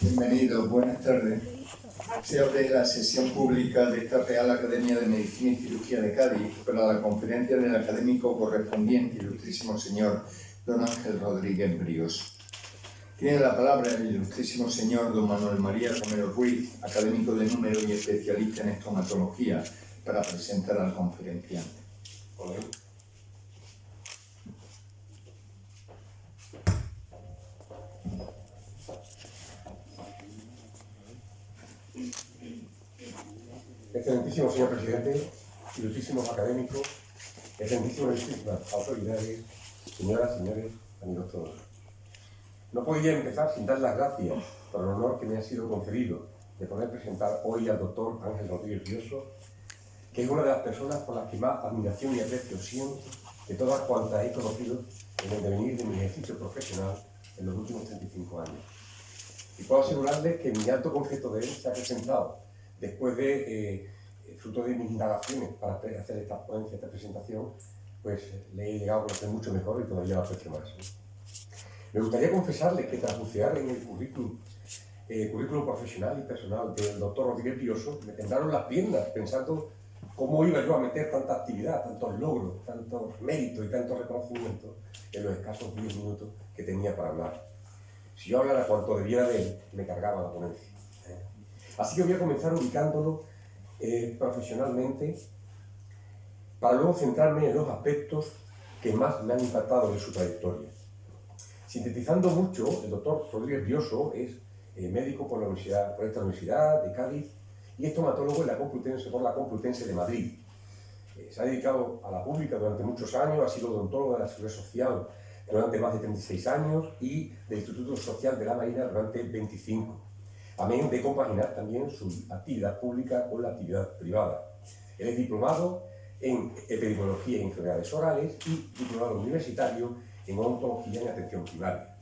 Bienvenido, buenas tardes. Se abre la sesión pública de esta Real Academia de Medicina y Cirugía de Cádiz para la conferencia del académico correspondiente, ilustrísimo señor don Ángel Rodríguez Bríos. Tiene la palabra el ilustrísimo señor don Manuel María Romero Ruiz, académico de número y especialista en estomatología, para presentar al conferenciante. Hola. Excelentísimo señor presidente, ilustrísimos académicos, excelentísimas autoridades, señoras, señores, amigos todos. No podía empezar sin dar las gracias por el honor que me ha sido concedido de poder presentar hoy al doctor Ángel Rodríguez Bríos, que es una de las personas por las que más admiración y aprecio siento de todas cuantas he conocido en el devenir de mi ejercicio profesional en los últimos 35 años. Y puedo asegurarles que mi alto concepto de él se ha presentado después de, fruto de mis indagaciones para hacer esta ponencia, esta presentación, pues le he llegado a conocer mucho mejor y todavía lo aprecio más. Me gustaría confesarles que tras bucear en el currículum profesional y personal del doctor Rodríguez Bríos, me temblaron las piernas pensando cómo iba yo a meter tanta actividad, tantos logros, tantos méritos y tantos reconocimientos en los escasos 10 minutos que tenía para hablar. Si yo hablara cuanto debiera de él, me cargaba la ponencia. Así que voy a comenzar ubicándolo profesionalmente para luego centrarme en los aspectos que más me han impactado de su trayectoria. Sintetizando mucho, el doctor Rodríguez Bríos es médico por esta universidad de Cádiz y estomatólogo por la Complutense de Madrid. Se ha dedicado a la pública durante muchos años, ha sido odontólogo de la Seguridad Social durante más de 36 años y del Instituto Social de la Marina durante 25. Amén de compaginar también su actividad pública con la actividad privada. Él es diplomado en epidemiología y enfermedades orales y diplomado universitario en odontología en atención primaria.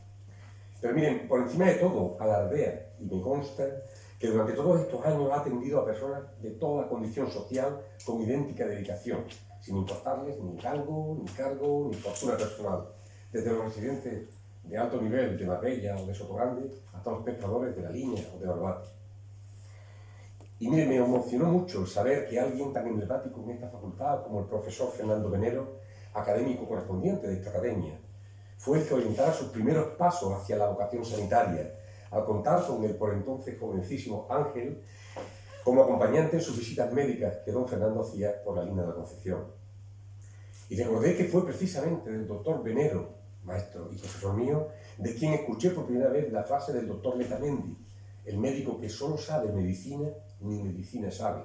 Pero miren, por encima de todo, alardea y me consta que durante todos estos años ha atendido a personas de toda condición social con idéntica dedicación, sin importarles ni rango, ni cargo, ni fortuna personal, desde los residentes de alto nivel de Marbella o de Sotogrande hasta los pescadores de La Línea o de Barbate. Y miren, me emocionó mucho el saber que alguien tan emblemático en esta facultad como el profesor Fernando Venero, académico correspondiente de esta academia, fue el que orientara sus primeros pasos hacia la vocación sanitaria, al contar con el por entonces jovencísimo Ángel como acompañante en sus visitas médicas que don Fernando hacía por la línea de la Concepción. Y recordé que fue precisamente del doctor Venero, maestro y profesor mío, de quien escuché por primera vez la frase del doctor Letamendi, el médico que solo sabe medicina, ni medicina sabe,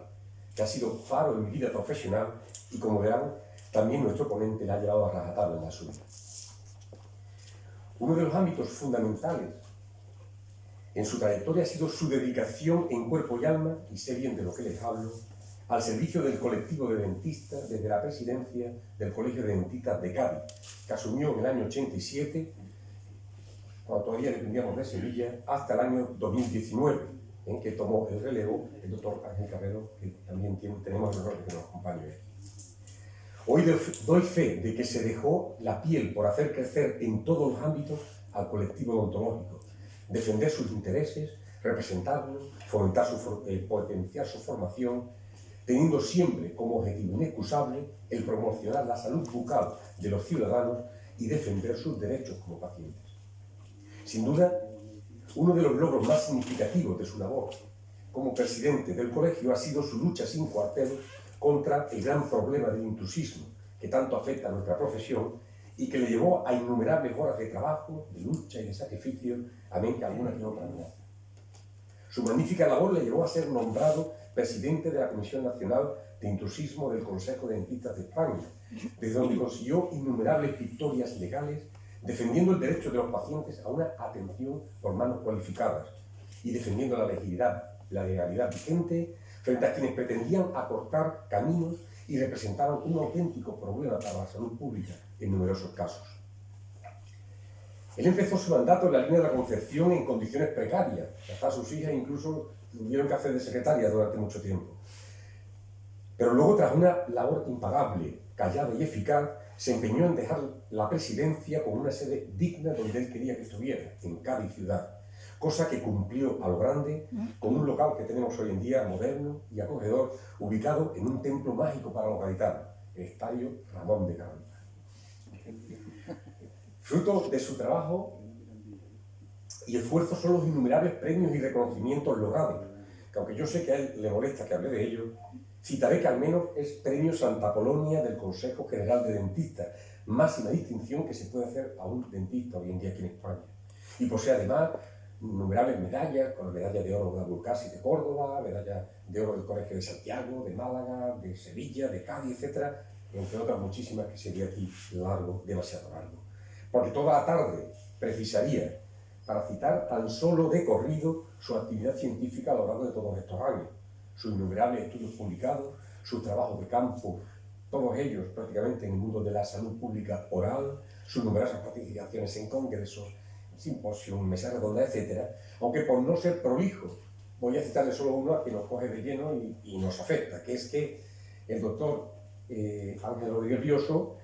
que ha sido faro en mi vida profesional y, como verán, también nuestro ponente la ha llevado a rajatabla en la suya. Uno de los ámbitos fundamentales en su trayectoria ha sido su dedicación en cuerpo y alma, y sé bien de lo que les hablo, al servicio del colectivo de dentistas desde la presidencia del Colegio de Dentistas de Cádiz, que asumió en el año 87, cuando todavía dependíamos de Sevilla, hasta el año 2019, en que tomó el relevo el doctor Ángel Carrero, que también tenemos el honor de que nos acompañe. Hoy doy fe de que se dejó la piel por hacer crecer en todos los ámbitos al colectivo odontológico, defender sus intereses, representarlos, potenciar su formación, teniendo siempre como objetivo inexcusable el promocionar la salud bucal de los ciudadanos y defender sus derechos como pacientes. Sin duda, uno de los logros más significativos de su labor como presidente del colegio ha sido su lucha sin cuartel contra el gran problema del intrusismo que tanto afecta a nuestra profesión y que le llevó a innumerables horas de trabajo, de lucha y de sacrificio, amén que alguna que otra amenaza. Su magnífica labor le llevó a ser nombrado presidente de la Comisión Nacional de Intrusismo del Consejo de Dentistas de España, desde donde consiguió innumerables victorias legales defendiendo el derecho de los pacientes a una atención por manos cualificadas y defendiendo la legalidad vigente frente a quienes pretendían acortar caminos y representaban un auténtico problema para la salud pública en numerosos casos. Él empezó su mandato en la línea de la Concepción en condiciones precarias, hasta sus hijas incluso tuvieron que hacer de secretaria durante mucho tiempo. Pero luego, tras una labor impagable, callada y eficaz, se empeñó en dejar la presidencia con una sede digna donde él quería que estuviera, en Cádiz ciudad, cosa que cumplió a lo grande con un local que tenemos hoy en día moderno y acogedor, ubicado en un templo mágico para los gaditanos, el Estadio Ramón de Carranza. Fruto de su trabajo y esfuerzo son los innumerables premios y reconocimientos logrados, que aunque yo sé que a él le molesta que hable de ellos, citaré que al menos es Premio Santa Polonia del Consejo General de Dentistas, máxima distinción que se puede hacer a un dentista hoy en día aquí en España. Y posee además innumerables medallas, con la medalla de oro de Abulcasi de Córdoba, medalla de oro del Colegio de Santiago, de Málaga, de Sevilla, de Cádiz, etc., entre otras muchísimas que sería aquí largo, demasiado largo. Porque toda la tarde precisaría para citar tan solo de corrido su actividad científica a lo largo de todos estos años, sus innumerables estudios publicados, sus trabajos de campo, todos ellos prácticamente en el mundo de la salud pública oral, sus numerosas participaciones en congresos, simposios, mesas redondas, etc. Aunque por no ser prolijo, voy a citarle solo uno que nos coge de lleno y nos afecta, que es que el doctor Ángel Rodríguez Bioso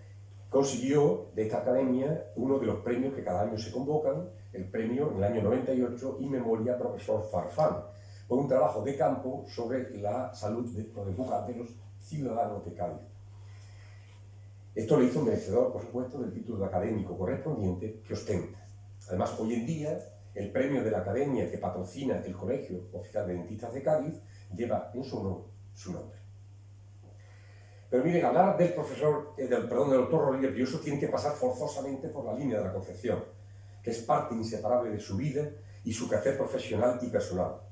consiguió de esta academia uno de los premios que cada año se convocan, el premio en el año 98 In Memoria Profesor Farfán, por un trabajo de campo sobre la salud de los ciudadanos de Cádiz. Esto le hizo merecedor, por supuesto, del título de académico correspondiente que ostenta. Además, hoy en día, el premio de la academia que patrocina el Colegio Oficial de Dentistas de Cádiz lleva en su honor su nombre. Pero miren, hablar del doctor Rodríguez Bioso tiene que pasar forzosamente por la línea de la Concepción, que es parte inseparable de su vida y su quehacer profesional y personal.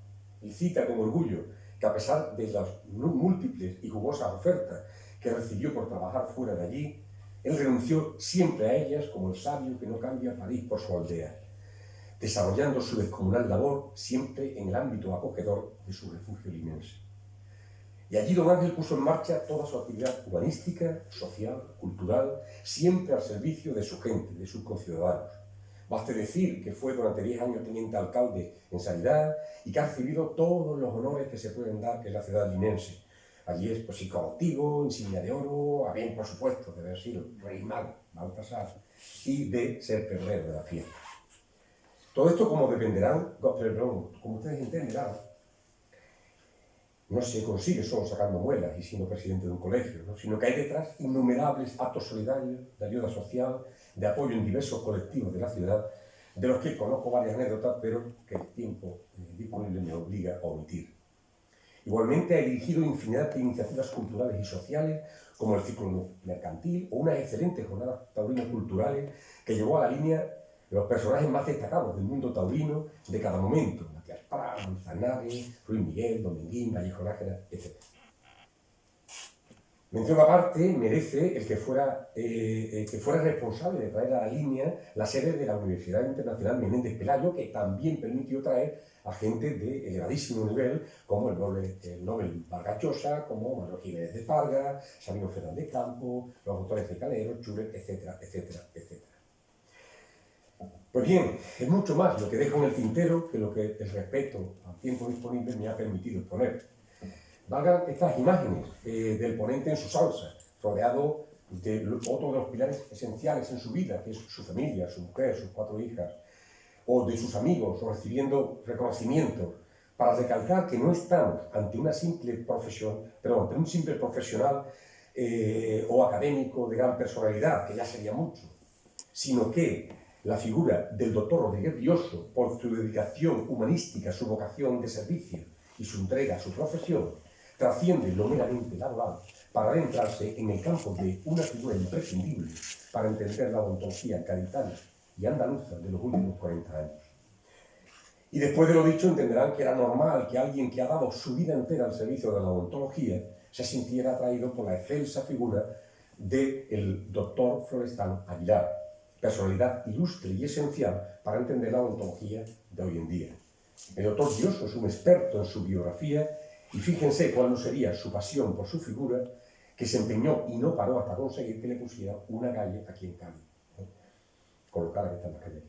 Y cita con orgullo que a pesar de las múltiples y jugosas ofertas que recibió por trabajar fuera de allí, él renunció siempre a ellas como el sabio que no cambia París por su aldea, desarrollando su descomunal labor siempre en el ámbito acogedor de su refugio limense. Y allí don Ángel puso en marcha toda su actividad humanística, social, cultural, siempre al servicio de su gente, de sus conciudadanos. Baste decir que fue durante 10 años teniente alcalde en Sanidad y que ha recibido todos los honores que se pueden dar en la ciudad linense. Allí es psicoactivo, insignia de oro, a bien, por supuesto, de haber sido rey mago, Baltasar, y de ser perrero de la fiesta. Todo esto, como ustedes entenderán, no se consigue solo sacando muelas y siendo presidente de un colegio, ¿no? Sino que hay detrás innumerables actos solidarios, de ayuda social, de apoyo en diversos colectivos de la ciudad, de los que conozco varias anécdotas, pero que el tiempo disponible me obliga a omitir. Igualmente ha dirigido infinidad de iniciativas culturales y sociales, como el ciclo mercantil o unas excelentes jornadas taurinas culturales que llevó a la línea de los personajes más destacados del mundo taurino de cada momento, Matías Prats, Manzanares, Ruiz Miguel, Dominguín, Vallejo Nájera, etc. Mención aparte merece el que fuera responsable de traer a la línea la sede de la Universidad Internacional Menéndez Pelayo, que también permitió traer a gente de elevadísimo nivel, como el Nobel Vargas Llosa, como Manuel Jiménez de Parga, Sabino Fernández Campo, los autores de Calero, Churet, etcétera, etcétera, etcétera. Pues bien, es mucho más lo que dejo en el tintero que lo que el respeto al tiempo disponible me ha permitido exponer. Valgan estas imágenes del ponente en su salsa, rodeado de otro de los pilares esenciales en su vida, que es su familia, su mujer, sus 4 hijas, o de sus amigos, o recibiendo reconocimientos, para recalcar que no estamos ante un simple profesional o académico de gran personalidad, que ya sería mucho, sino que la figura del doctor Rodríguez Bioso, por su dedicación humanística, su vocación de servicio y su entrega a su profesión, trasciende lo meramente laboral para adentrarse en el campo de una figura imprescindible para entender la odontología gaditana y andaluza de los últimos 40 años. Y después de lo dicho, entenderán que era normal que alguien que ha dado su vida entera al servicio de la odontología se sintiera atraído por la excelsa figura del doctor Florestan Aguilar, personalidad ilustre y esencial para entender la odontología de hoy en día. El doctor Bioso es un experto en su biografía y fíjense cuál no sería su pasión por su figura, que se empeñó y no paró hasta conseguir que le pusiera una calle aquí en Cádiz, colocada que está en la calle.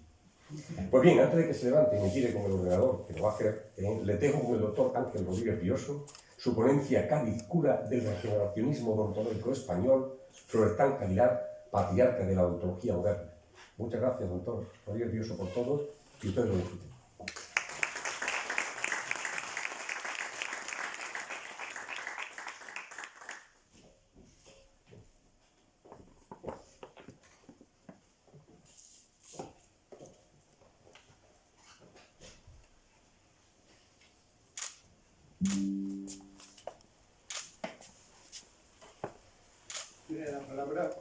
Pues bien, antes de que se levante y me tire con el ordenador, que lo va a hacer, le dejo con el doctor Ángel Rodríguez Bioso, su ponencia Cádiz, cura del regeneracionismo odontológico español, Florestan Aguilar, patriarca de la odontología moderna. Muchas gracias, doctor Rodríguez Bioso, por todo, y ustedes lo disfruten. palabra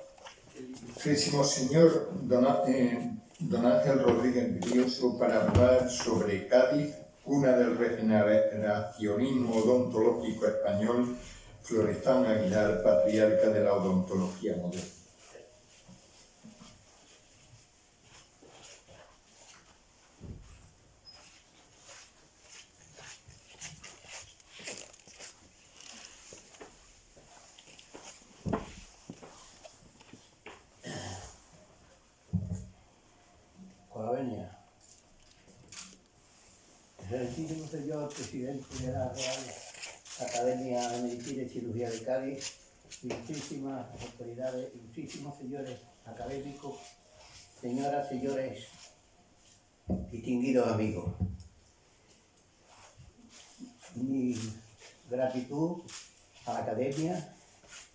el Ilustrísimo señor don Ángel Rodríguez Brioso para hablar sobre Cádiz, cuna del regeneracionismo odontológico español, Florestan Aguilar, patriarca de la odontología moderna. Excelentísimo señor presidente de la Real Academia de Medicina y Cirugía de Cádiz, ilustrísimas autoridades, ilustrísimos señores académicos, señoras, señores, distinguidos amigos. Mi gratitud a la Academia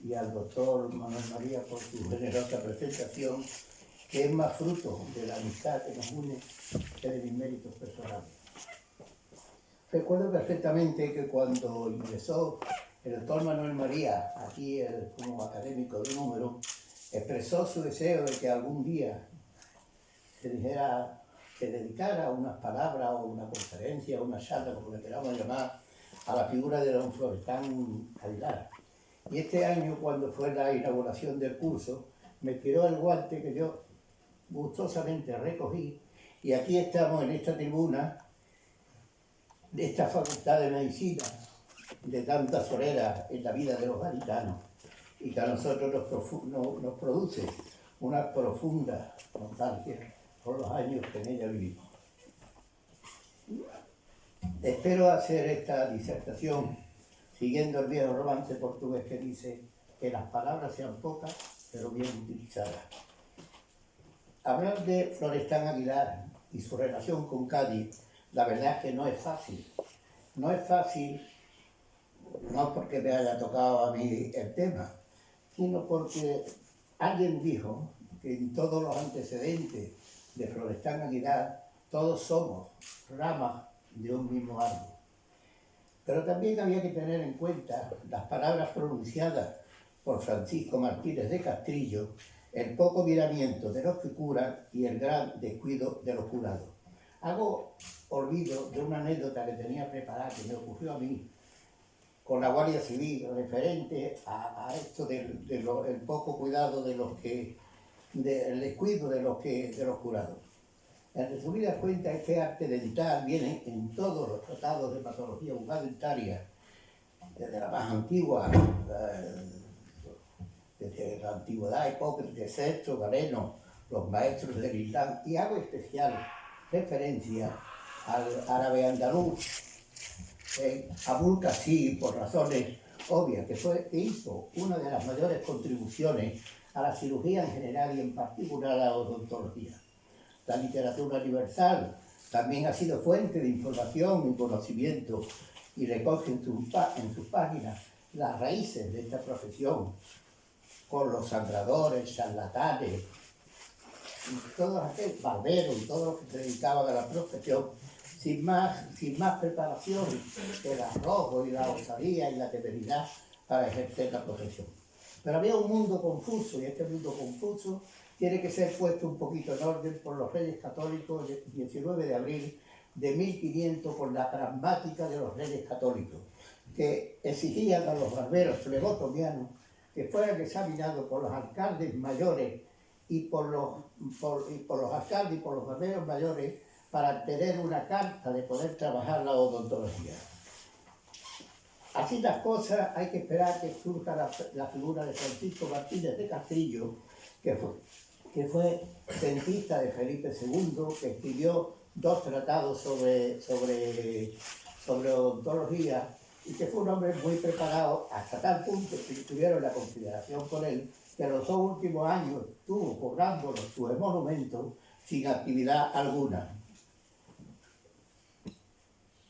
y al doctor Manuel María por su generosa presentación, que es más fruto de la amistad que nos une que de mis méritos personales. Recuerdo perfectamente que cuando ingresó el doctor Manuel María, aquí como académico de número, expresó su deseo de que algún día se dedicara unas palabras o una conferencia o una charla, como le queramos llamar, a la figura de don Florestan Aguilar. Y este año, cuando fue la inauguración del curso, me tiró el guante que yo gustosamente recogí, y aquí estamos en esta tribuna de esta facultad de medicina, de tanta solera en la vida de los gaditanos, y que a nosotros nos produce una profunda nostalgia por los años que en ella vivimos. Espero hacer esta disertación siguiendo el viejo romance portugués que dice que las palabras sean pocas, pero bien utilizadas. Hablar de Florestan Aguilar y su relación con Cádiz, la verdad es que no es fácil. No es fácil, no porque me haya tocado a mí el tema, sino porque alguien dijo que en todos los antecedentes de Florestan Aguilar todos somos ramas de un mismo árbol. Pero también había que tener en cuenta las palabras pronunciadas por Francisco Martínez de Castrillo, el poco miramiento de los que curan y el gran descuido de los curados. Hago olvido de una anécdota que tenía preparada, que me ocurrió a mí, con la Guardia Civil, referente a esto del poco cuidado de los que, del descuido de los curados. En resumidas cuentas, este arte dental viene en todos los tratados de patología bucodentaria, desde la más antigua, desde la antigüedad, Hipócrates, Sexto, Galeno, los maestros del Islam, y hago especial referencia al árabe andaluz, Abul Qasim, por razones obvias, que hizo una de las mayores contribuciones a la cirugía en general y en particular a la odontología. La literatura universal también ha sido fuente de información y conocimiento y recoge en sus páginas las raíces de esta profesión, con los sangradores, charlatanes, y todos aquellos barberos y todos los que se dedicaban a la profesión sin más preparación que el arrojo y la osadía y la temeridad para ejercer la profesión. Pero había un mundo confuso, y este mundo confuso tiene que ser puesto un poquito en orden por los Reyes Católicos del 19 de abril de 1500, por la pragmática de los Reyes Católicos, que exigían a los barberos flebotomianos que fueran examinados por los alcaldes mayores y por los alcaldes y por los barberos mayores para tener una carta de poder trabajar la odontología. Así las cosas, hay que esperar que surja la figura de Francisco Martínez de Castrillo, que fue dentista de Felipe II, que escribió 2 tratados sobre odontología, y que fue un hombre muy preparado hasta tal punto que tuvieron la consideración por él, que en los 2 últimos años estuvo cobrando su emolumento sin actividad alguna.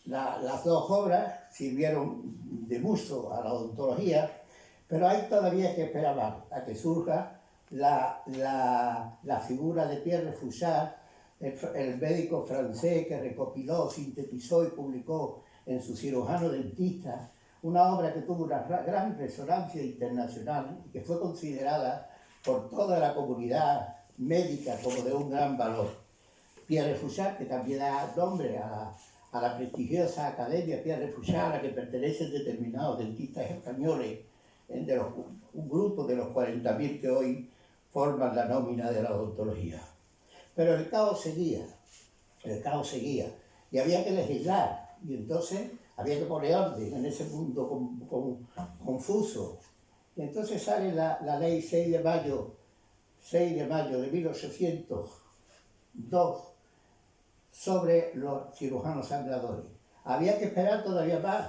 Las 2 obras sirvieron de mucho a la odontología, pero hay todavía que esperar más a que surja la figura de Pierre Fouchard, el médico francés que recopiló, sintetizó y publicó en su Cirujano Dentista una obra que tuvo una gran resonancia internacional y que fue considerada por toda la comunidad médica como de un gran valor. Pierre Fauchat, que también da nombre a la prestigiosa Academia Pierre Fauchat, a la que pertenecen determinados dentistas españoles, un grupo de los 40.000 que hoy forman la nómina de la odontología. Pero el caos seguía, y había que legislar, y entonces había que poner orden en ese mundo confuso. Y entonces sale la ley 6 de mayo de 1802 sobre los cirujanos sangradores. Había que esperar todavía más,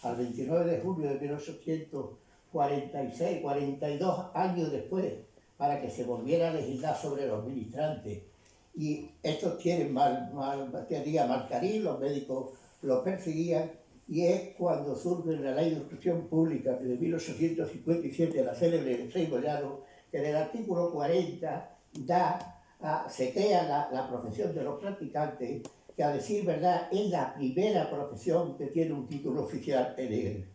al 29 de julio de 1846, 42 años después, para que se volviera a legislar sobre los ministrantes. Y estos tienen malcarín, los médicos los perseguían, y es cuando surge la Ley de Instrucción Pública de 1857, la célebre de Frei Bollado, que en el artículo 40 se crea la profesión de los practicantes, que a decir verdad es la primera profesión que tiene un título oficial en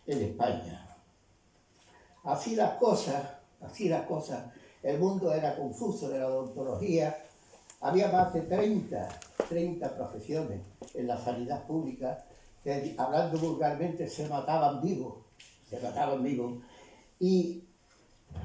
España. Así las cosas, el mundo era confuso de la odontología. Había más de 30 profesiones en la sanidad pública que, hablando vulgarmente, se mataban vivos. Y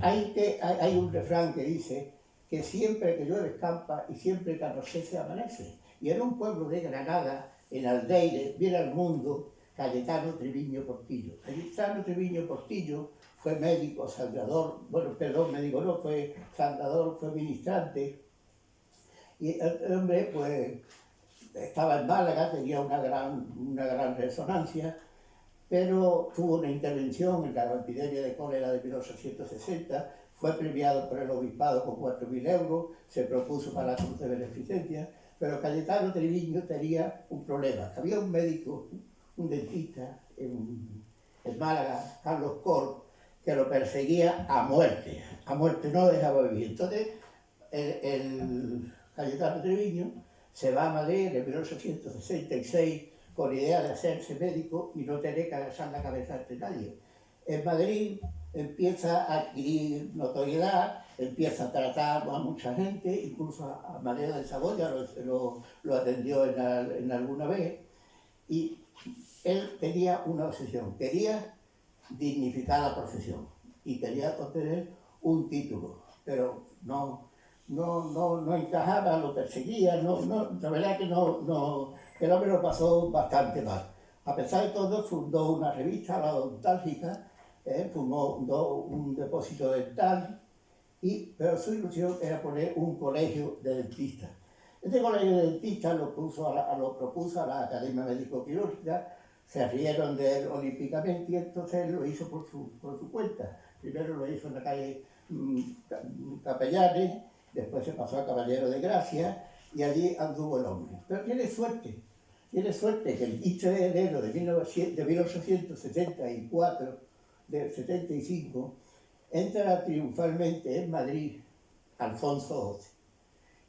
hay un refrán que dice que siempre que llueve escampa y siempre que anochece amanece. Y en un pueblo de Granada, en Aldeire, viene al mundo Cayetano Treviño Portillo. Cayetano Treviño Portillo fue médico, sangrador, fue sangrador, fue ministrante. Y el hombre, pues, estaba en Málaga, tenía una gran resonancia, pero tuvo una intervención en la epidemia de cólera de 1860, fue premiado por el obispado con 4.000 euros, se propuso para la Cruz de Beneficencia, pero Cayetano Treviño tenía un problema. Había un médico, un dentista en Málaga, Carlos Cor, que lo perseguía a muerte, no dejaba vivir. Entonces, el Cayetano Treviño se va a Madrid en 1866 con idea de hacerse médico y no tener que agachar la cabeza ante nadie. En Madrid empieza a adquirir notoriedad, empieza a tratar a mucha gente, incluso a Madero de Saboya lo atendió en alguna vez, y él tenía una obsesión, quería dignificar la profesión y quería obtener un título, pero no encajaba, lo perseguía, la verdad que el hombre lo pasó bastante mal. A pesar de todo, fundó una revista, La Odontálgica, fundó un depósito dental, pero su ilusión era poner un colegio de dentistas. Este colegio de dentistas lo propuso a la Academia Médico-Quirúrgica, se rieron de él olímpicamente y entonces lo hizo por su cuenta. Primero lo hizo en la calle Capellanes, después se pasó a Caballero de Gracia y allí anduvo el hombre. Pero tiene suerte que el 15 de enero de 1875, entra triunfalmente en Madrid Alfonso XI.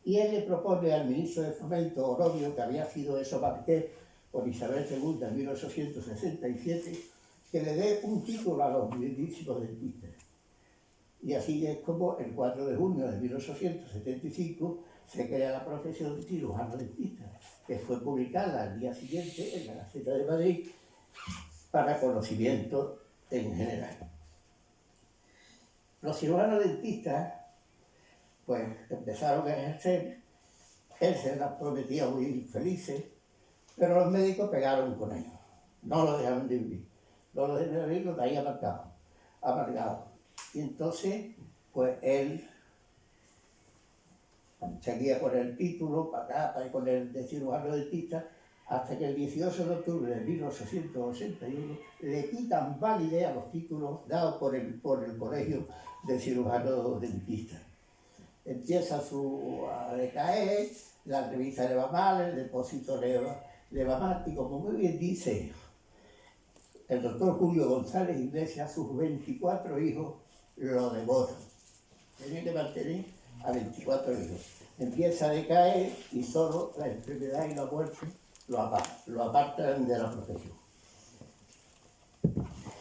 Y él le propone al ministro de Fomento, Orobio, que había sido desobediente por Isabel II en 1867, que le dé un título a los grandísimos dentistas. Y así es como el 4 de junio de 1875 se crea la profesión de cirujano dentista, que fue publicada al día siguiente en la Gaceta de Madrid para conocimiento en general. Los cirujanos dentistas pues empezaron a ejercer, él se las prometía muy felices, pero los médicos pegaron con ellos, no lo dejaron de vivir, lo traía amargado. Y entonces, pues él seguía con el título para acá, con el de cirujano dentista, hasta que el 18 de octubre de 1881 le quitan validez a los títulos dados por el Colegio de Cirujanos Dentistas. Empieza a decaer, la revista le va mal, el depósito le va mal, y como muy bien dice el doctor Julio González Iglesias, sus 24 hijos lo devoran. Tiene que mantener a 24 hijos. Empieza a decaer y solo la enfermedad y la muerte lo apartan de la profesión.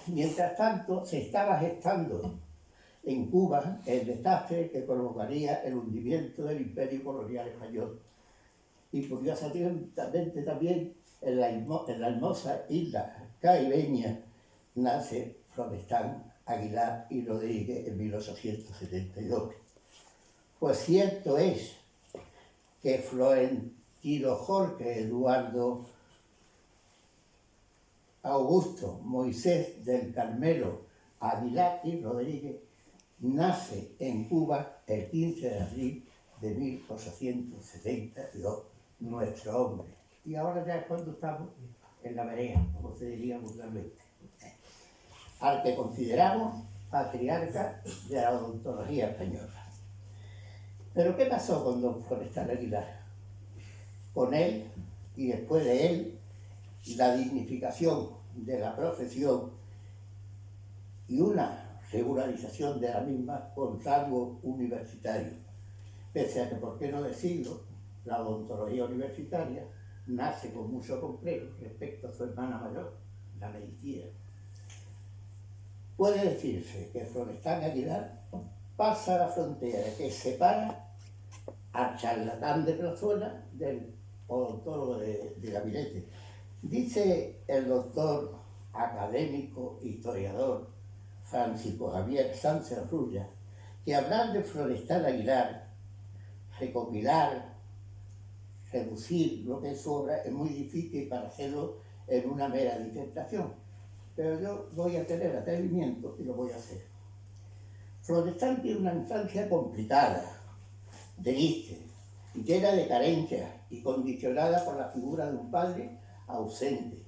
Mientras tanto, se estaba gestando en Cuba el desastre que provocaría el hundimiento del imperio colonial español. Y curiosamente también en la hermosa isla caribeña nace Florestan Aguilar y Rodríguez en 1872. Pues cierto es que Florentino Jorge Eduardo Augusto Moisés del Carmelo Aguilar y Rodríguez nace en Cuba el 15 de abril de 1872, nuestro hombre. Y ahora ya es cuando estamos en la vereda, como se diría vulgarmente, al que consideramos patriarca de la odontología española. Pero ¿qué pasó con don Florestan Aguilar? Con él, y después de él, la dignificación de la profesión y una regularización de la misma con rango universitario. Pese a que, por qué no decirlo, la odontología universitaria nace con mucho complejo respecto a su hermana mayor, la medicina. Puede decirse que Florestan Aguilar pasa la frontera que separa al charlatán de Plazuela del odontólogo de gabinete. Dice el doctor académico, historiador Francisco Javier Sánchez Rulla que hablar de Florestan Aguilar, recopilar, reducir lo que es su obra es muy difícil para hacerlo en una mera disertación, pero yo voy a tener atrevimiento y lo voy a hacer. Florestan tiene una infancia complicada, triste, llena de carencias y condicionada por la figura de un padre ausente.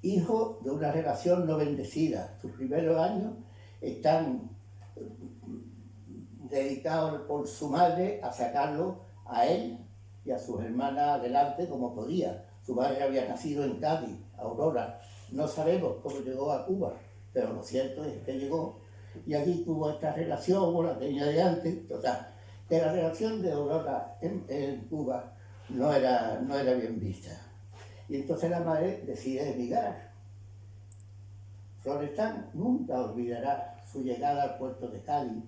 Hijo de una relación no bendecida. Sus primeros años están dedicados por su madre a sacarlo a él y a sus hermanas adelante como podía. Su madre había nacido en Cádiz, Aurora. No sabemos cómo llegó a Cuba, pero lo cierto es que llegó y allí tuvo esta relación, o la tenía de antes, total. Que la relación de Aurora en Cuba no era bien vista. Y entonces la madre decide emigrar. Florestan nunca olvidará su llegada al puerto de Cádiz,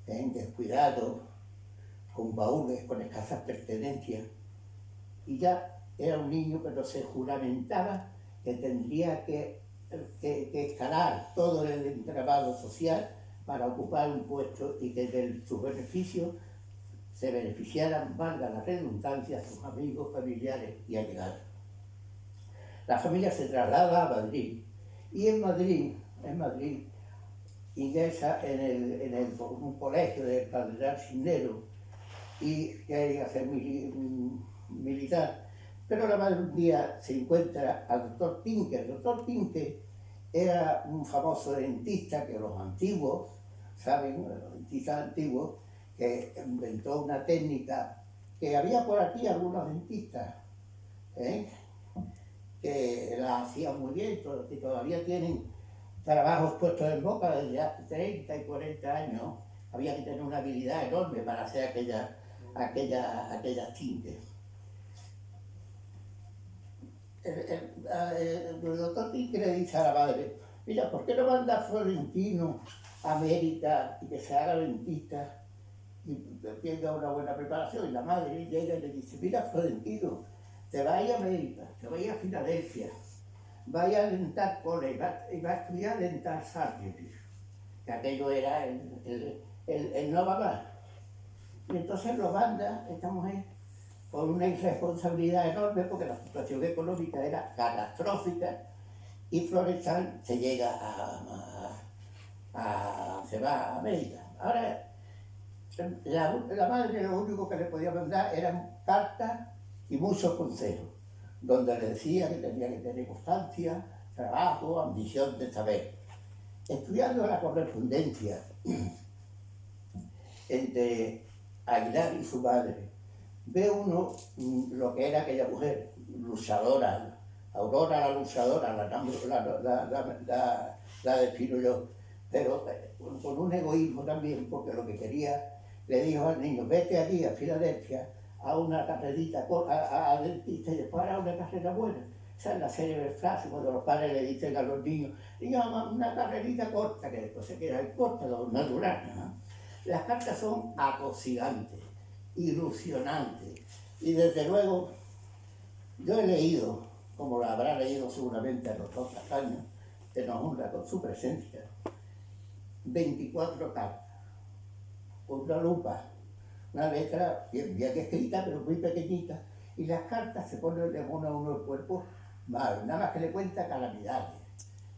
descuidado, con baúles, con escasas pertenencias. Y ya era un niño, pero se juramentaba que tendría que escalar todo el entramado social para ocupar un puesto y que de sus beneficios se beneficiaran, valga la redundancia, sus amigos, familiares y allegados. La familia se traslada a Madrid y en Madrid ingresa en un colegio del Cardenal Cisneros y quería ser militar. Pero la madre un día se encuentra al doctor Pinque. El doctor Pinque era un famoso dentista que los antiguos, ¿saben? Los dentistas antiguos, que inventó una técnica que había por aquí algunos dentistas, que la hacían muy bien, que todavía tienen trabajos puestos en boca desde hace 30 y 40 años. Había que tener una habilidad enorme para hacer aquellas tintes. El doctor Pinque le dice a la madre: mira, ¿por qué no manda a Florentino a América y que se haga dentista y tenga una buena preparación? Y la madre llega y le dice: mira, Florentino, te va a ir a América, te va a ir a Filadelfia, vaya a Dental College y va a estudiar Dental Surgery, que aquello era el no va más. Y entonces lo manda esta mujer con una irresponsabilidad enorme porque la situación económica era catastrófica y Florestan se va a América. Ahora, la madre lo único que le podía mandar eran cartas y muchos consejos, donde le decía que tenía que tener constancia, trabajo, ambición de saber. Estudiando la correspondencia entre Aguilar y su madre, ve uno lo que era aquella mujer luchadora, Aurora la luchadora, la defino yo, pero con un egoísmo también, porque lo que quería, le dijo al niño: vete aquí a Filadelfia a una carrerita a dentista y después a una carrera buena. esa es la célebre frase cuando los padres le dicen a los niños, niños, una carrerita corta, que después se queda corta, lo natural, ¿no? Las cartas son atosigantes, ilusionantes, y desde luego yo he leído, como lo habrá leído seguramente a los 2 años, que nos honra con su presencia, 24 cartas, con una lupa, una letra bien escrita, pero muy pequeñita, y las cartas se ponen de uno a uno el cuerpo mal, nada más que le cuenta calamidades.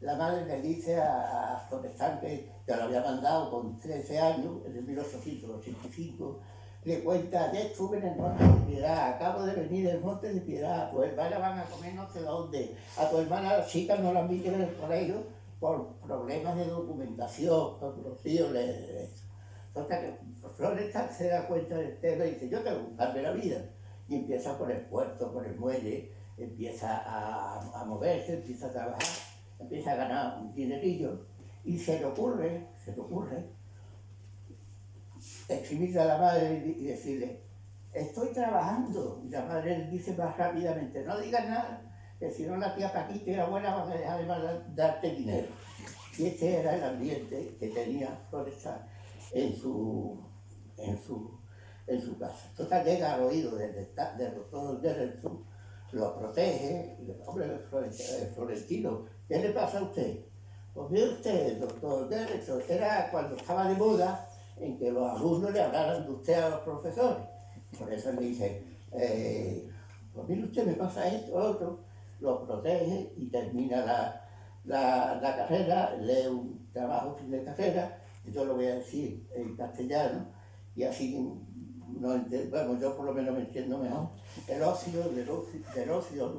La madre le dice a Florestan que lo había mandado con 13 años, en el 1885, le cuenta, ya estuve en el Monte de Piedad, acabo de venir del Monte de Piedad, a tu hermana van a comer no sé dónde, a tu hermana la chica no la admiten en el colegio por problemas de documentación, por los tíos Entonces que Florestan se da cuenta del tema y dice, yo tengo que buscarme la vida. Y empieza por el puerto, por el muelle, empieza a moverse, empieza a trabajar, empieza a ganar un dinerillo y se le ocurre exhibirle a la madre y decirle, estoy trabajando. Y la madre le dice más rápidamente, no digas nada, que si no la tía Paquita y la abuela van a dejar de darte dinero. Y este era el ambiente que tenía Florestan en su casa. Entonces llega al oído del doctor Derrenson, lo protege, y le dice, hombre, Florentino, ¿qué le pasa a usted? Pues mire usted, doctor Derrenson, era cuando estaba de moda en que los alumnos le hablaran de usted a los profesores. Por eso le dice, pues mire usted, me pasa esto, otro, lo protege y termina la carrera, lee un trabajo fin de carrera, y yo lo voy a decir en castellano, y así bueno, yo por lo menos me entiendo mejor. El óxido del óxido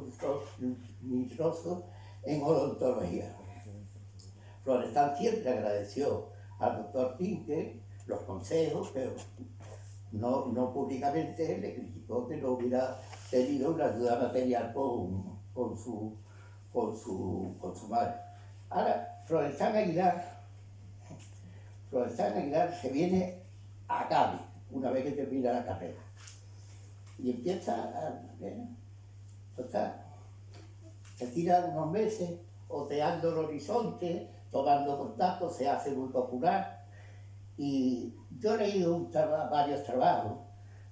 nitroso en odontología. Florestan siempre agradeció al doctor Tinker los consejos, pero no públicamente le criticó que no hubiera tenido una ayuda material con su madre. Ahora, Florestan Aguilar se viene a Cádiz una vez que termina la carrera y empieza se tira unos meses oteando el horizonte, tomando contacto, se hace muy popular. Y yo he leído varios trabajos,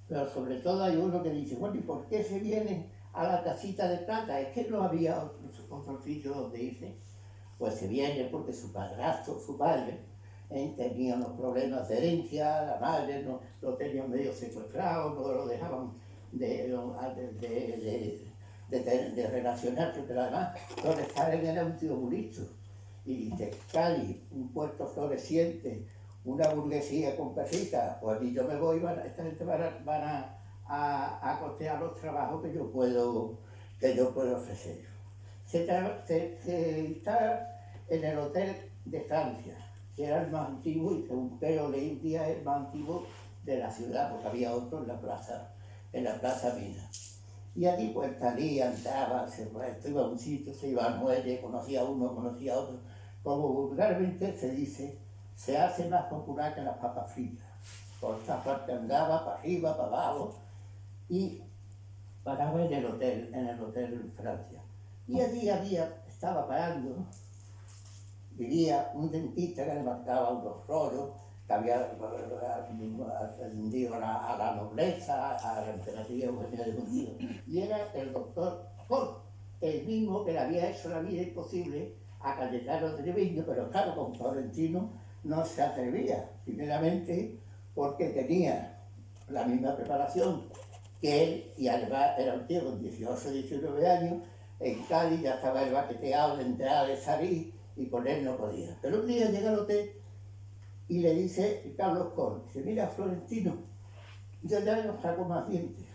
pero sobre todo hay uno que dice, bueno, ¿y por qué se viene a la Casita de Plata? Es que no había otro sitio donde irse. Pues se viene porque su padrastro, su padre, tenía unos problemas de herencia, la madre no, lo tenía medio secuestrado, no lo dejaban de relacionarse, pero además Florestan era un tío muy listo. Y dice, Cádiz, un puerto floreciente, una burguesía con perritas, pues aquí yo me voy, esta gente van a costear los trabajos que yo puedo ofrecer. Se está en el Hotel de Francia, que era el más antiguo y según que lo leí un día es el más antiguo de la ciudad, porque había otro en la Plaza Mina. Y allí pues salía, andaba, iba a un sitio, se iba al muelle, conocía a uno, conocía a otro. Como vulgarmente se dice, se hace más popular que las papas fritas. Por esta parte andaba para arriba, para abajo, y paraba en el hotel en Francia. Y allí estaba parando, vivía un dentista que le marcaba unos rollos, que había atendido a la nobleza, a la emperatriz Eugenia de Mundido. Y era el doctor Cor, el mismo que le había hecho la vida imposible a Cayetano Treviño, pero claro, con Florentino no se atrevía, primeramente porque tenía la misma preparación que él, y además era un tío con 18 o 19 años, en Cádiz ya estaba el baqueteado de entrada de salir, y con él no podía. Pero un día llega al hotel y le dice Carlos Cor, dice, mira Florentino, yo ya no saco más dientes,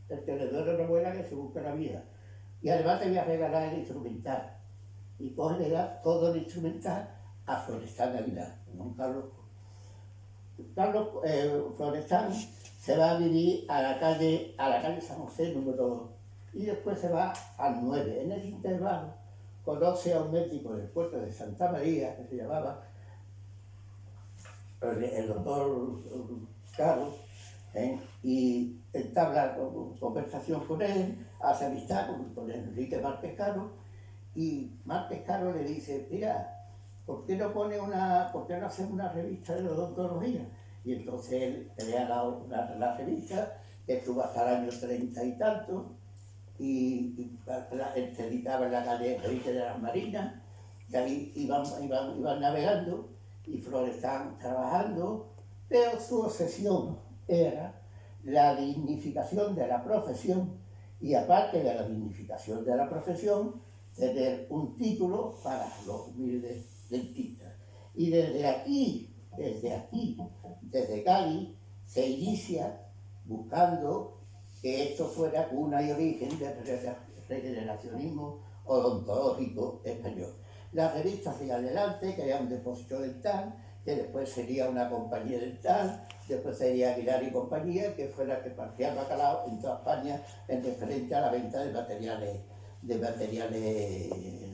el que le duele una abuela que se busca la vida, y además te voy a regalar el instrumental. Y coge le da todo el instrumental a Florestan Aguilar, don Carlos Cor. Florestan se va a vivir a la calle San José número 2 y después se va al 9. En ese intervalo conoce a un médico del puerto de Santa María que se llamaba el doctor Carlos, y entabla conversación con él, hace amistad con Enrique Márquez Caro, y Márquez Caro le dice, mira, ¿por qué no hacemos una revista de odontología? Y entonces él crea la revista, que estuvo hasta el año 30 y tanto, y se editaba en la calle Enrique de las Marinas, y ahí iban navegando, y Florestan trabajando, pero su obsesión era la dignificación de la profesión, y aparte de la dignificación de la profesión, tener un título para los humildes dentistas. Y desde Cádiz, se inicia buscando que esto fuera cuna y origen del regeneracionismo odontológico español. La revista sigue adelante, crea un depósito dental, que después sería una compañía dental, después sería Aguilar y compañía, que fue la que partía el bacalao en toda España en referente a la venta de materiales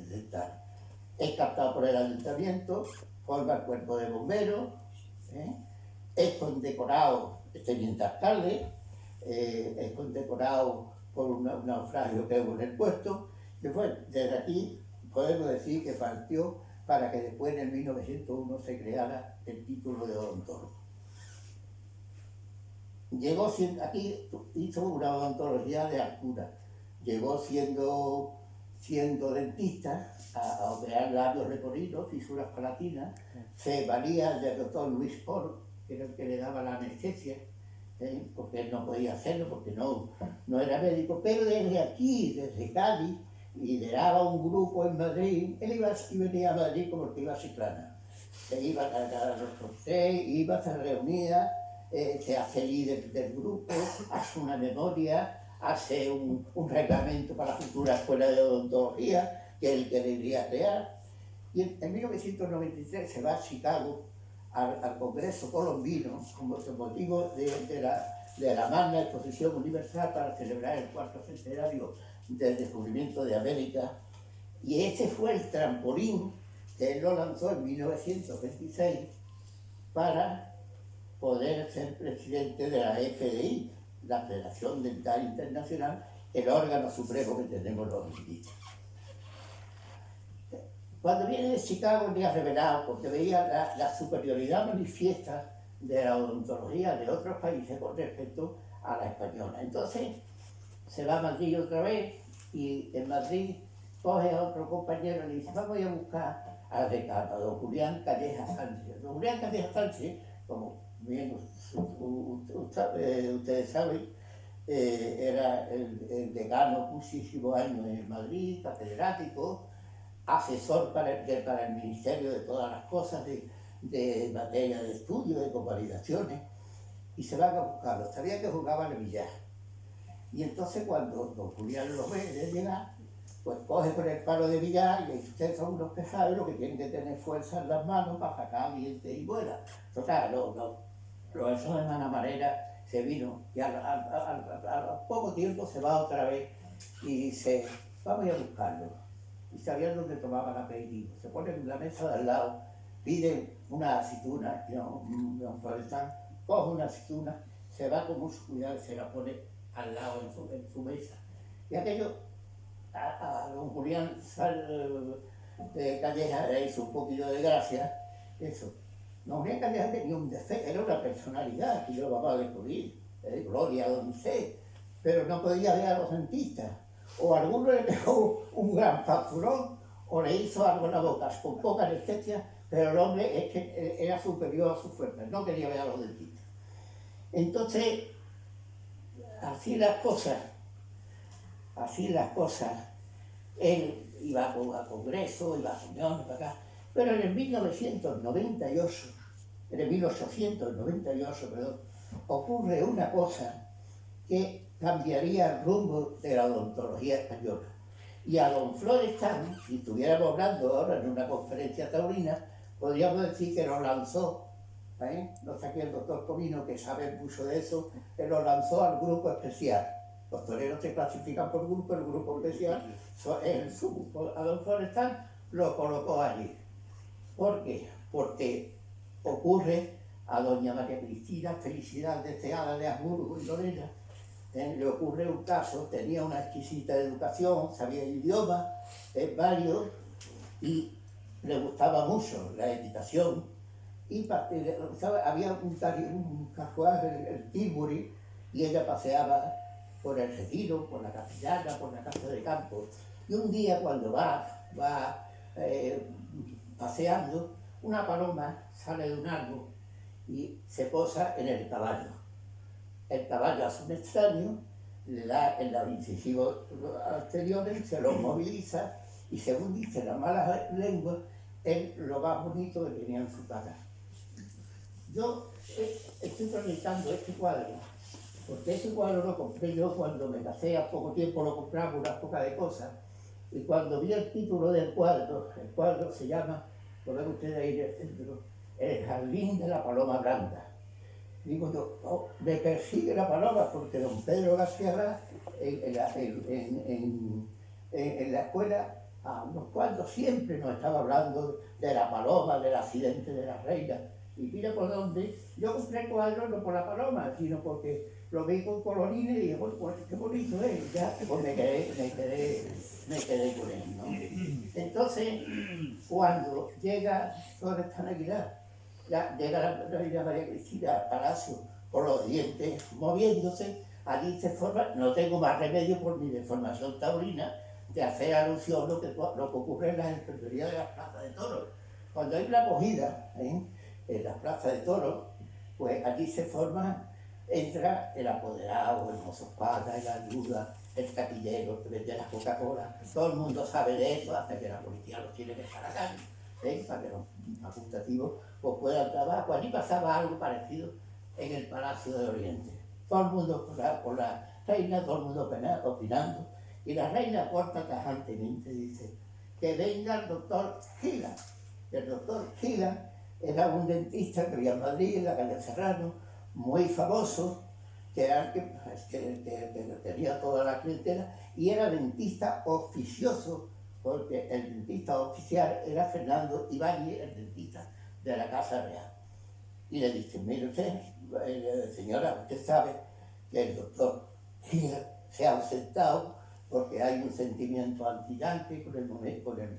dentales. Es captado por el ayuntamiento, forma el cuerpo de bomberos, es condecorado, teniente alcalde, es condecorado por un naufragio que hubo en el puerto, que fue desde aquí podemos decir que partió para que después en el 1901 se creara el título de odontólogo. Llegó aquí, hizo una odontología de altura, llegó siendo dentista a operar labios recorridos, fisuras palatinas, se valía del doctor Luis Oro, que era el que le daba la anestesia, porque él no podía hacerlo, porque no era médico, pero desde aquí, desde Cádiz, lideraba un grupo en Madrid. Él iba y venía a Madrid como el que iba a Chiclana. Se iba a los sorteos, se reunía, se hace líder del grupo, hace una memoria, hace un reglamento para la futura escuela de odontología que él quería crear. Y en 1993 se va a Chicago al Congreso Colombino como motivo de la magna exposición universal para celebrar el 4º centenario del descubrimiento de América, y ese fue el trampolín que él lo lanzó en 1926 para poder ser presidente de la FDI, la Federación Dental Internacional, el órgano supremo que tenemos los dentistas. Cuando viene de Chicago venía revelado porque veía la superioridad manifiesta de la odontología de otros países con respecto a la española. Entonces se va a Madrid otra vez y en Madrid coge a otro compañero y le dice, vamos a buscar al decano, a don Julián Calleja Sánchez. Don Julián Calleja Sánchez, como bien ustedes saben, era el decano muchísimos años en Madrid, catedrático, asesor para el Ministerio de todas las cosas de materia de estudio, de convalidaciones, y se van a buscarlo. Sabía que jugaba en el billar. Y entonces cuando don Julián lo ve de llegar, pues coge por el palo de billar y le dice, ustedes son unos pesados, lo que tienen que tener fuerza en las manos para sacar dientes y vuela. Total, eso de mala manera se vino y al poco tiempo se va otra vez y dice, vamos a buscarlo. Y sabían dónde tomaban aperitivo. Se ponen en la mesa de al lado, piden una aceituna, y don Florestan coge una aceituna, se va con mucho cuidado y se la pone al lado en su mesa. Y aquello, a don Julián Calleja le hizo un poquito de gracia, eso. Don Julián Calleja tenía un defecto, era una personalidad que yo lo vamos a descubrir, gloria a donde sé, pero no podía ver a los dentistas. O alguno le pegó un gran facturón o le hizo algo en la boca con poca anestesia, pero el hombre es que era superior a su fuerza, no quería ver a los dentistas. Entonces, así las cosas, él iba a congresos, iba a reuniones para acá, pero en el 1898, ocurre una cosa que cambiaría el rumbo de la odontología española. Y a don Florestan, si estuviéramos hablando ahora en una conferencia taurina, podríamos decir que lo lanzó, no sé aquí el doctor Comino, que sabe mucho de eso, que lo lanzó al grupo especial. Los toreros se clasifican por grupo, el grupo especial, a don Florestan lo colocó allí. ¿Por qué? Porque ocurre a doña María Cristina Felicidad Deseada de Habsburgo y Lorena, le ocurre un caso, tenía una exquisita educación, sabía el idioma, varios, y le gustaba mucho la equitación, y había un carruaje, el Tilbury, y ella paseaba por el Retiro, por la Castellana, por la Casa de Campo. Y un día cuando va paseando, una paloma sale de un árbol y se posa en el caballo. El caballo hace un extraño, le da en los incisivos anteriores, se los moviliza y según dice la mala lengua, es lo más bonito que tenía en su cara. Yo estoy proyectando este cuadro, porque este cuadro lo compré yo cuando me casé, a poco tiempo lo compraba unas pocas de cosas, y cuando vi el título del cuadro, el cuadro se llama, lo ven ustedes ahí en el centro, El Jardín de la Paloma Blanca. Digo yo, oh, me persigue la paloma, porque don Pedro García en la escuela, a unos cuantos siempre nos estaba hablando de la paloma, del accidente de la reina. Y mira por dónde, yo compré el cuadro no por la paloma, sino porque lo vi con colorines y dije, bueno, pues qué bonito es, ya, pues me quedé con él, ¿no? Entonces, cuando llega Florestan Aguilar, llega la reina María Cristina al palacio con los dientes moviéndose, allí se forma, no tengo más remedio por mi deformación taurina de hacer alusión a lo que ocurre en las enfermerías de las plazas de toros. Cuando hay una acogida en las plazas de toros, pues allí se forma, entra el apoderado, el mozospata, el ayuda, el taquillero que vende la Coca-Cola. Todo el mundo sabe de eso hasta que la policía los tiene que echar a la calle, para que los facultativos pues puedan trabajar. Allí pasaba algo parecido en el Palacio de Oriente. Todo el mundo por la reina, todo el mundo opinando. Y la reina corta tajantemente dice que venga el doctor Gila. El doctor Gila era un dentista que vivía en Madrid, en la calle Serrano, muy famoso, que tenía toda la clientela, y era dentista oficioso, porque el dentista oficial era Fernando Ibáñez, el dentista de la Casa Real. Y le dije, mire usted, señora, usted sabe que el doctor Gila se ha ausentado porque hay un sentimiento anti-yanqui con el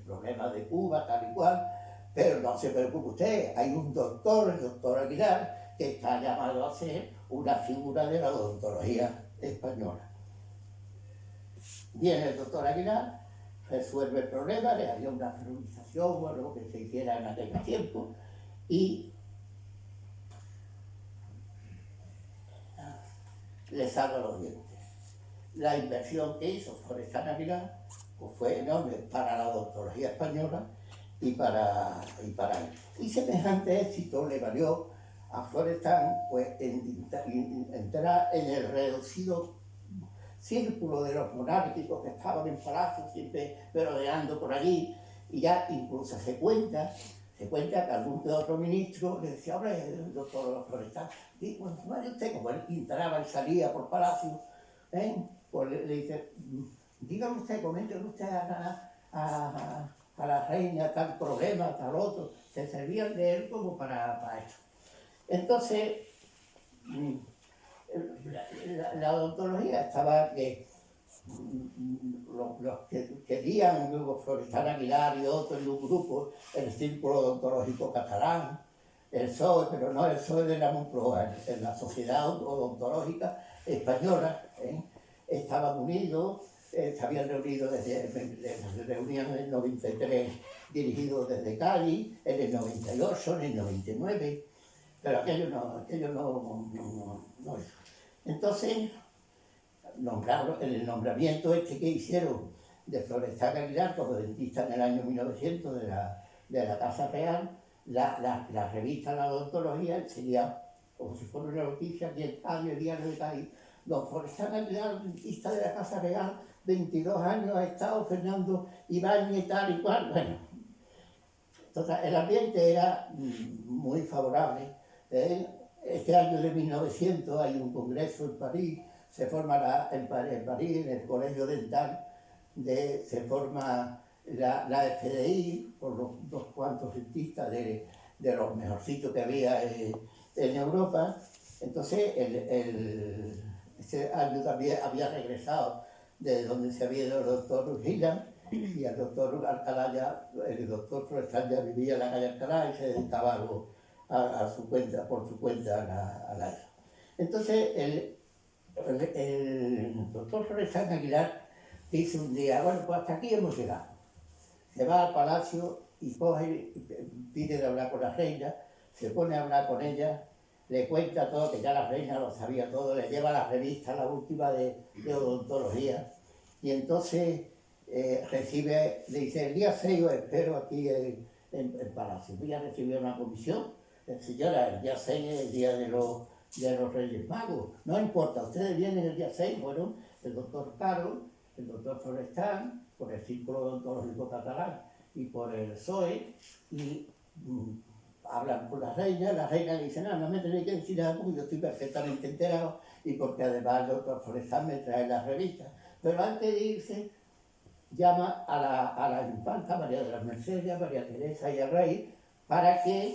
problema de Cuba, tal y cual, pero no se preocupe usted, hay un doctor, el doctor Aguilar, que está llamado a ser una figura de la odontología española. Viene el doctor Aguilar, resuelve el problema, le haría una feronización o lo que se hiciera en aquel tiempo, y le salva los dientes. La inversión que hizo Florestan Aguilar pues fue enorme para la odontología española y para él. Y semejante éxito le valió a Florestan pues, entrar en el reducido círculo de los monárquicos que estaban en palacio, siempre merodeando por allí, y ya incluso se cuenta que algún que otro ministro le decía, hombre, doctor Florestan, bueno, vaya usted, como él entraba y salía por palacio, pues le dice, dígame usted, coméntele usted a la reina tal problema, tal otro, se servían de él como para eso. Entonces, la odontología estaba que los que querían luego Florestan Aguilar y otros en un grupo, el Círculo Odontológico Catalán, el PSOE, pero no el PSOE de la Moncloa, en la Sociedad Odontológica Española, estaban unidos, se habían reunido se reunían en el 93, dirigidos desde Cádiz, en el 98, en el 99, pero aquello no. Entonces, nombraron, en el nombramiento que hicieron de Florestan Aguilar como dentista en el año 1900 de la Casa Real, la revista La Odontología sería como si fuera una noticia aquí en Cádiz, el diario de Cádiz. Don Florestan Aguilar, dentista de la Casa Real, 22 años ha estado Fernando Ibáñez, tal y cual. Bueno, entonces el ambiente era muy favorable. Este año de 1900 hay un congreso en París, se forma en París, en el Colegio Dental, se forma la FDI por los dos cuantos dentistas de los mejorcitos que había en Europa. Entonces, ese año también había regresado de donde se había ido el doctor Hilland, y el doctor Alcalá ya, el doctor Florestan ya vivía en la calle Alcalá y se dedicaba a su cuenta, por su cuenta a la isla. Entonces, el doctor Florestan Aguilar dice un día, bueno, pues hasta aquí hemos llegado. Se va al palacio y coge, pide de hablar con la reina, se pone a hablar con ella, le cuenta todo, que ya la reina lo sabía todo, le lleva la revista, la última de odontología, y entonces recibe, le dice, el día 6 os espero aquí en el palacio. Voy a recibir una comisión. Señora, el día 6 es el día de los Reyes Magos. No importa, ustedes vienen el día 6, bueno, el doctor Caro, el doctor Florestan, por el Círculo Odontológico Catalán y por el PSOE, y hablan con la reina le dice, no me tenéis que decir nada porque yo estoy perfectamente enterado y porque además el doctor Florestan me trae las revistas. Pero antes de irse, llama a la infanta María de las Mercedes, a María Teresa y al rey para que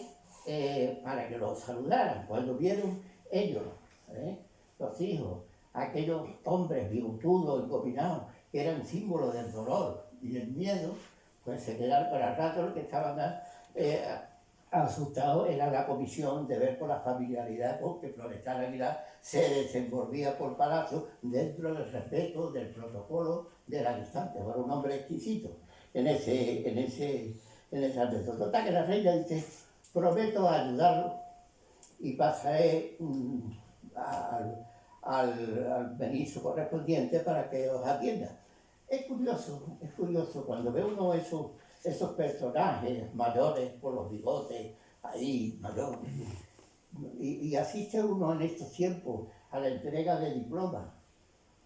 los saludaran. Cuando vieron ellos, los hijos, aquellos hombres bigotudos y combinados, que eran símbolos del dolor y del miedo, pues se quedaron para el rato. Los que estaban asustados era la comisión de ver por la familiaridad con que Florestan Aguilar se desenvolvía por palacio dentro del respeto, del protocolo, de la distancia. Era un hombre exquisito en ese aspecto. Total, que la reina dice, prometo ayudarlo y pasaré al ministro correspondiente para que os atienda. Es curioso cuando ve uno esos personajes mayores con los bigotes ahí, mayores, y asiste uno en estos tiempos a la entrega de diplomas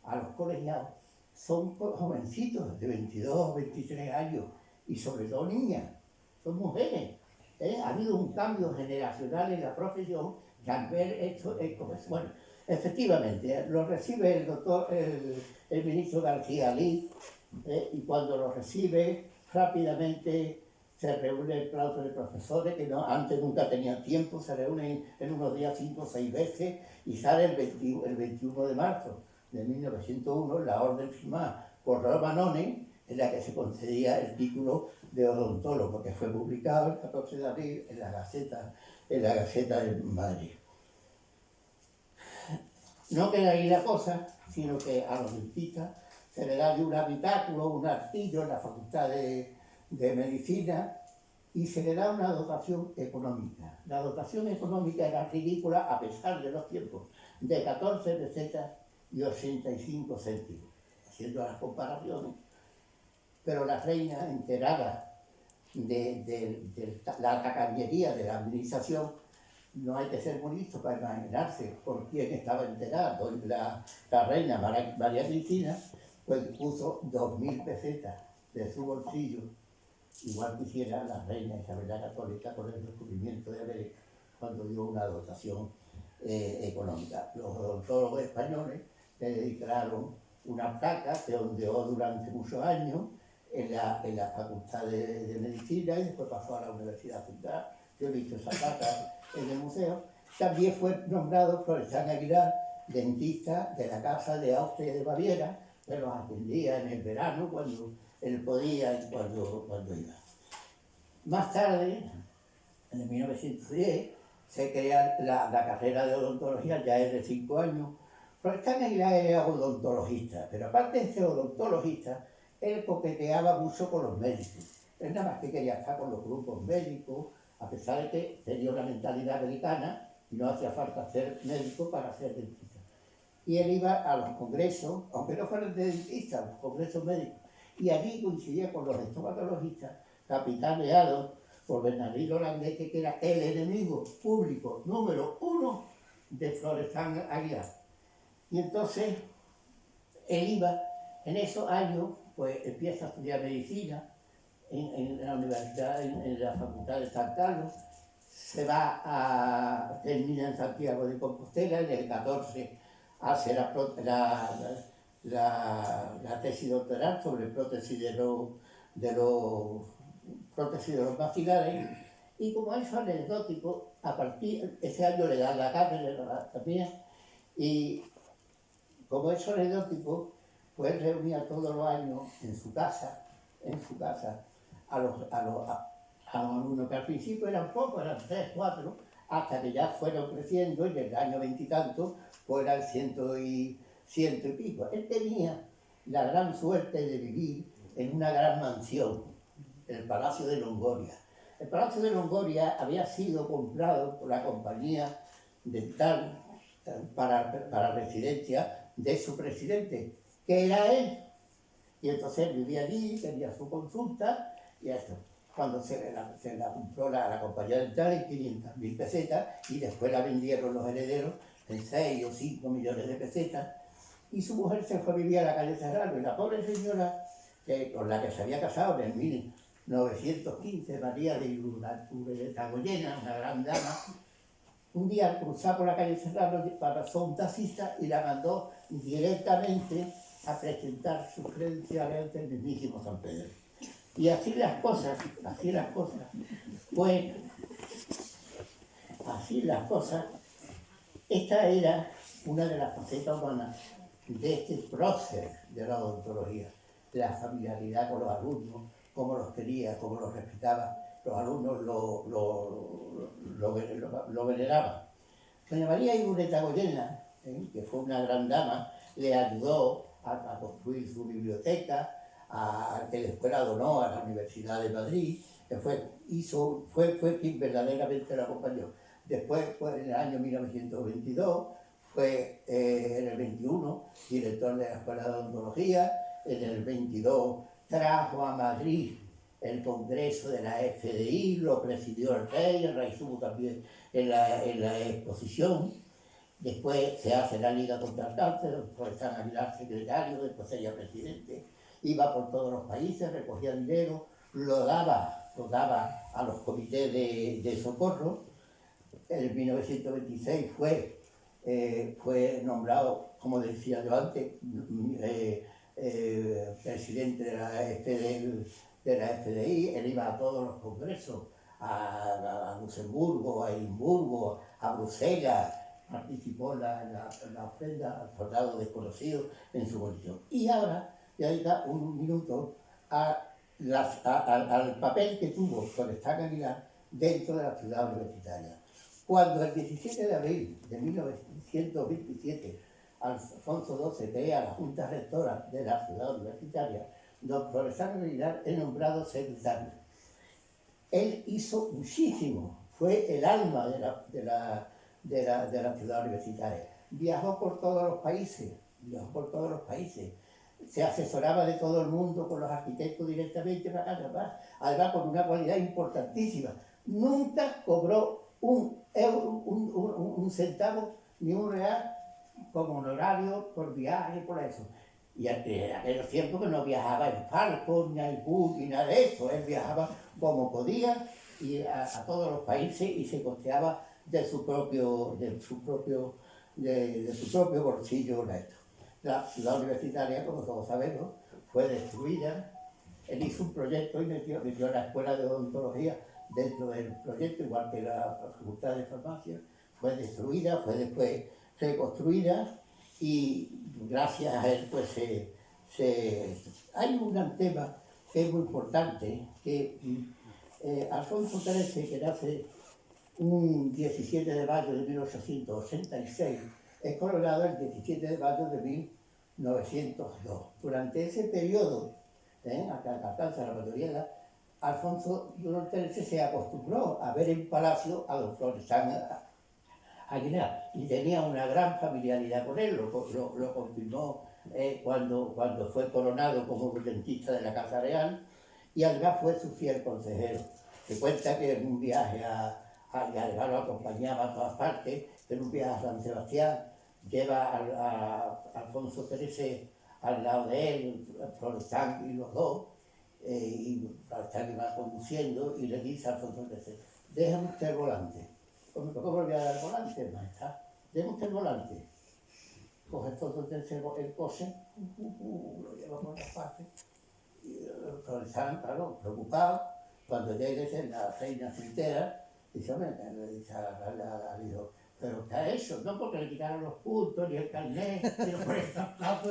a los colegiados. Son jovencitos de 22, 23 años y sobre todo niñas, son mujeres. Ha habido un cambio generacional en la profesión que al ver esto es como es. Bueno, efectivamente, lo recibe el ministro García Lee, y cuando lo recibe rápidamente se reúne el claustro de profesores, que antes nunca tenían tiempo, se reúnen en unos días 5 o 6 veces y sale el 21 de marzo de 1901 la orden firmada por Romanone, en la que se concedía el título de odontólogo, que fue publicado el 14 de abril en la Gaceta de Madrid. No queda ahí la cosa, sino que a los dentistas se le da de un habitáculo, un artillo en la Facultad de Medicina, y se le da una dotación económica. La dotación económica era ridícula a pesar de los tiempos, de 14 pesetas y 85 céntimos, haciendo las comparaciones. Pero la reina, enterada de la tacañería de la administración, no hay que ser muy listo para imaginarse por quién estaba enterada. La reina María Cristina pues puso 2.000 pesetas de su bolsillo, igual que hiciera la reina Isabel la Católica con el descubrimiento de América, cuando dio una dotación económica. Los odontólogos españoles le dedicaron una placa que ondeó durante muchos años en la Facultad de Medicina y después pasó a la Universidad Central. Yo he visto esa placa en el museo. También fue nombrado Florestan Aguilar, dentista de la Casa de Austria y de Baviera, que los atendía en el verano cuando él podía y cuando iba. Más tarde, en 1910, se crea la carrera de odontología, ya es de 5 años. Florestan Aguilar era odontologista, pero aparte de ser odontologista, él coqueteaba mucho con los médicos. Él nada más que quería estar con los grupos médicos, a pesar de que tenía una mentalidad americana y no hacía falta ser médico para ser dentista. Y él iba a los congresos, aunque no fueran de dentistas, los congresos médicos, y allí coincidía con los estomatologistas, capitaneados por Bernardino Holandés, que era el enemigo público número 1 de Florestan Aguilar. Y entonces él iba, en esos años, pues empieza a estudiar medicina en la universidad, en la Facultad de San Carlos, termina en Santiago de Compostela, en el 14 hace la tesis doctoral sobre prótesis de los maxilares, Y como es anecdótico, a partir, ese año le dan la cátedra también, y como es anecdótico, pues reunía todos los años en su casa, a los alumnos, que al principio eran pocos, eran 3, 4, hasta que ya fueron creciendo y en el año 20 y tanto, pues eran ciento y pico. Él tenía la gran suerte de vivir en una gran mansión, el Palacio de Longoria. El Palacio de Longoria había sido comprado por la compañía dental para residencia de su presidente, que era él. Y entonces él vivía allí, tenía su consulta y eso. Cuando se la compró la compañía dental en 500.000 pesetas y después la vendieron los herederos en 6 o 5 millones de pesetas. Y su mujer se fue a vivir a la calle Serrano y la pobre señora con la que se había casado en 1915, María de Uretagoyena, una gran dama, un día al cruzar por la calle Serrano pasó un taxista y la mandó directamente a presentar sus credenciales ante el mismísimo San Pedro. Y así las cosas, pues, así las cosas, esta era una de las facetas humanas de este prócer de la odontología, la familiaridad con los alumnos, cómo los quería, cómo los respetaba, los alumnos lo veneraban. Doña María Irureta Goyena, que fue una gran dama, le ayudó a construir su biblioteca, que después la donó a la Universidad de Madrid, que fue quien verdaderamente la acompañó. Después, en el año 1922, fue en el 21 director de la Escuela de Odontología, en el 22 trajo a Madrid el Congreso de la FDI, lo presidió el rey estuvo también en la exposición. Después se hace la Liga contra el Cáncer, el profesor Aguilar secretario, después ella presidente, iba por todos los países, recogía dinero, lo daba a los comités de socorro. En 1926 fue nombrado, como decía yo antes, presidente de la FDI. Él iba a todos los congresos, a Luxemburgo, a Edimburgo, a Bruselas, participó en la ofrenda al soldado desconocido en su bolsillo. Y ahora le dedica un minuto al papel que tuvo Florestan Aguilar dentro de la ciudad universitaria. Cuando el 17 de abril de 1927 Alfonso XII crea la Junta Rectora de la ciudad universitaria, don Florestan Aguilar es nombrado secretario. Él hizo muchísimo, fue el alma de la ciudad universitaria. Viajó por todos los países, se asesoraba de todo el mundo con los arquitectos directamente para acá, además con una cualidad importantísima. Nunca cobró un centavo ni un real como honorario por viaje y por eso. Y en aquellos tiempos que no viajaba en Falcon, ni en bus, ni nada de eso. Él viajaba como podía y a todos los países y se costeaba de su propio bolsillo honesto. La ciudad universitaria, como todos sabemos, fue destruida. Él hizo un proyecto y metió la escuela de odontología dentro del proyecto, igual que la facultad de farmacia. Fue destruida, fue después reconstruida y gracias a él pues hay un tema que es muy importante, que Alfonso XIII, que nace un 17 de mayo de 1886, es coronado el 17 de mayo de 1902. Durante ese periodo, hasta que alcanza la mayoría de edad, Alfonso XIII se acostumbró a ver en palacio a don Florestan Aguilar y tenía una gran familiaridad con él, lo confirmó cuando fue coronado como dentista de la Casa Real y además fue su fiel consejero. Se cuenta que en un viaje además lo acompañaba a todas partes, en un viaje a San Sebastián, lleva a Alfonso XIII al lado de él, Florestan y los dos, y Florestan iba conduciendo y le dice a Alfonso XIII, déjame usted el volante. ¿Cómo volví a dar el volante, maestra? Déjame usted el volante. Coge todo el coche, lo lleva por las partes. Y Florestan, claro, preocupado, Cuando llegue la reina se entera, dice, hombre, le dice al hijo, pero ¿qué ha hecho? No porque le quitaron los puntos, ni el carnet, sino por el zapato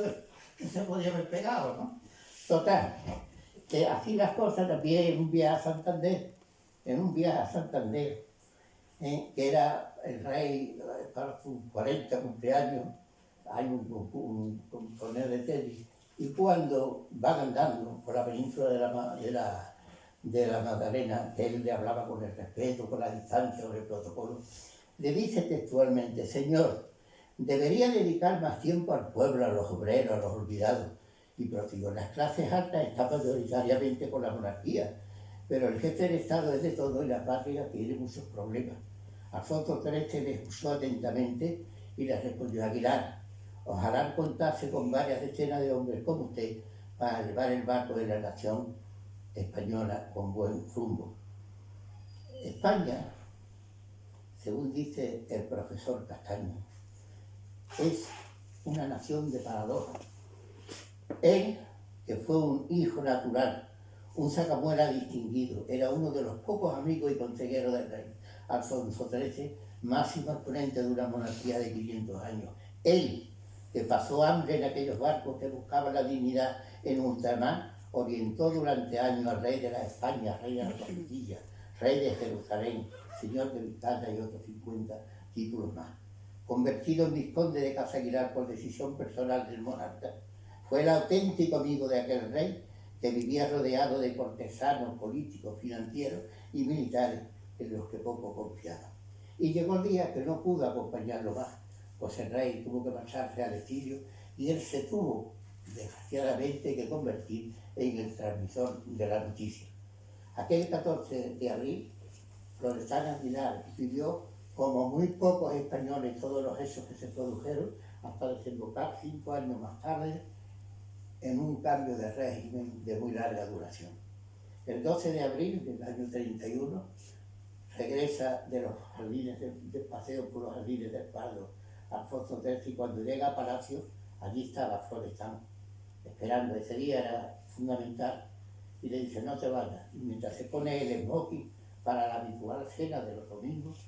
que se podía haber pegado, ¿no? Total, que así las cosas también en un viaje a Santander, que era el rey para sus 40 cumpleaños, hay un torneo de tenis, y cuando van andando por la península de la Magdalena, que él le hablaba con el respeto, con la distancia, con el protocolo, le dice textualmente, señor, debería dedicar más tiempo al pueblo, a los obreros, a los olvidados. Y prosiguió, las clases altas están mayoritariamente con la monarquía, pero el jefe del Estado es de todo y la patria tiene muchos problemas. Alfonso XIII le escuchó atentamente y le respondió, Aguilar, ojalá contarse con varias decenas de hombres como usted para llevar el barco de la nación española con buen rumbo. España, según dice el profesor Castaño, es una nación de paradojas. Él, que fue un hijo natural, un sacamuela distinguido, era uno de los pocos amigos y consejeros del rey Alfonso XIII, máximo exponente de una monarquía de 500 años. Él, que pasó hambre en aquellos barcos que buscaban la dignidad en ultramar, orientó durante años al rey de la España, rey de la Castilla, rey de Jerusalén, señor de Vizcaya y otros 50 títulos más. Convertido en vizconde de Casa Aguilar por decisión personal del monarca, fue el auténtico amigo de aquel rey que vivía rodeado de cortesanos, políticos, financieros y militares en los que poco confiaba. Y llegó el día que no pudo acompañarlo más, pues el rey tuvo que marcharse al exilio y él se tuvo, desgraciadamente, que convertir en el transmisor de la noticia. Aquel 14 de abril, Florestan Aguilar vivió como muy pocos españoles todos los hechos que se produjeron hasta desembocar 5 años más tarde en un cambio de régimen de muy larga duración. El 12 de abril del año 31 regresa de los jardines de paseo por los jardines del Pardo Alfonso XIII, y cuando llega a Palacio, allí estaba Florestan esperando. Ese día era fundamental y le dice, no te vayas. Y mientras se pone el smoking para la habitual cena de los domingos,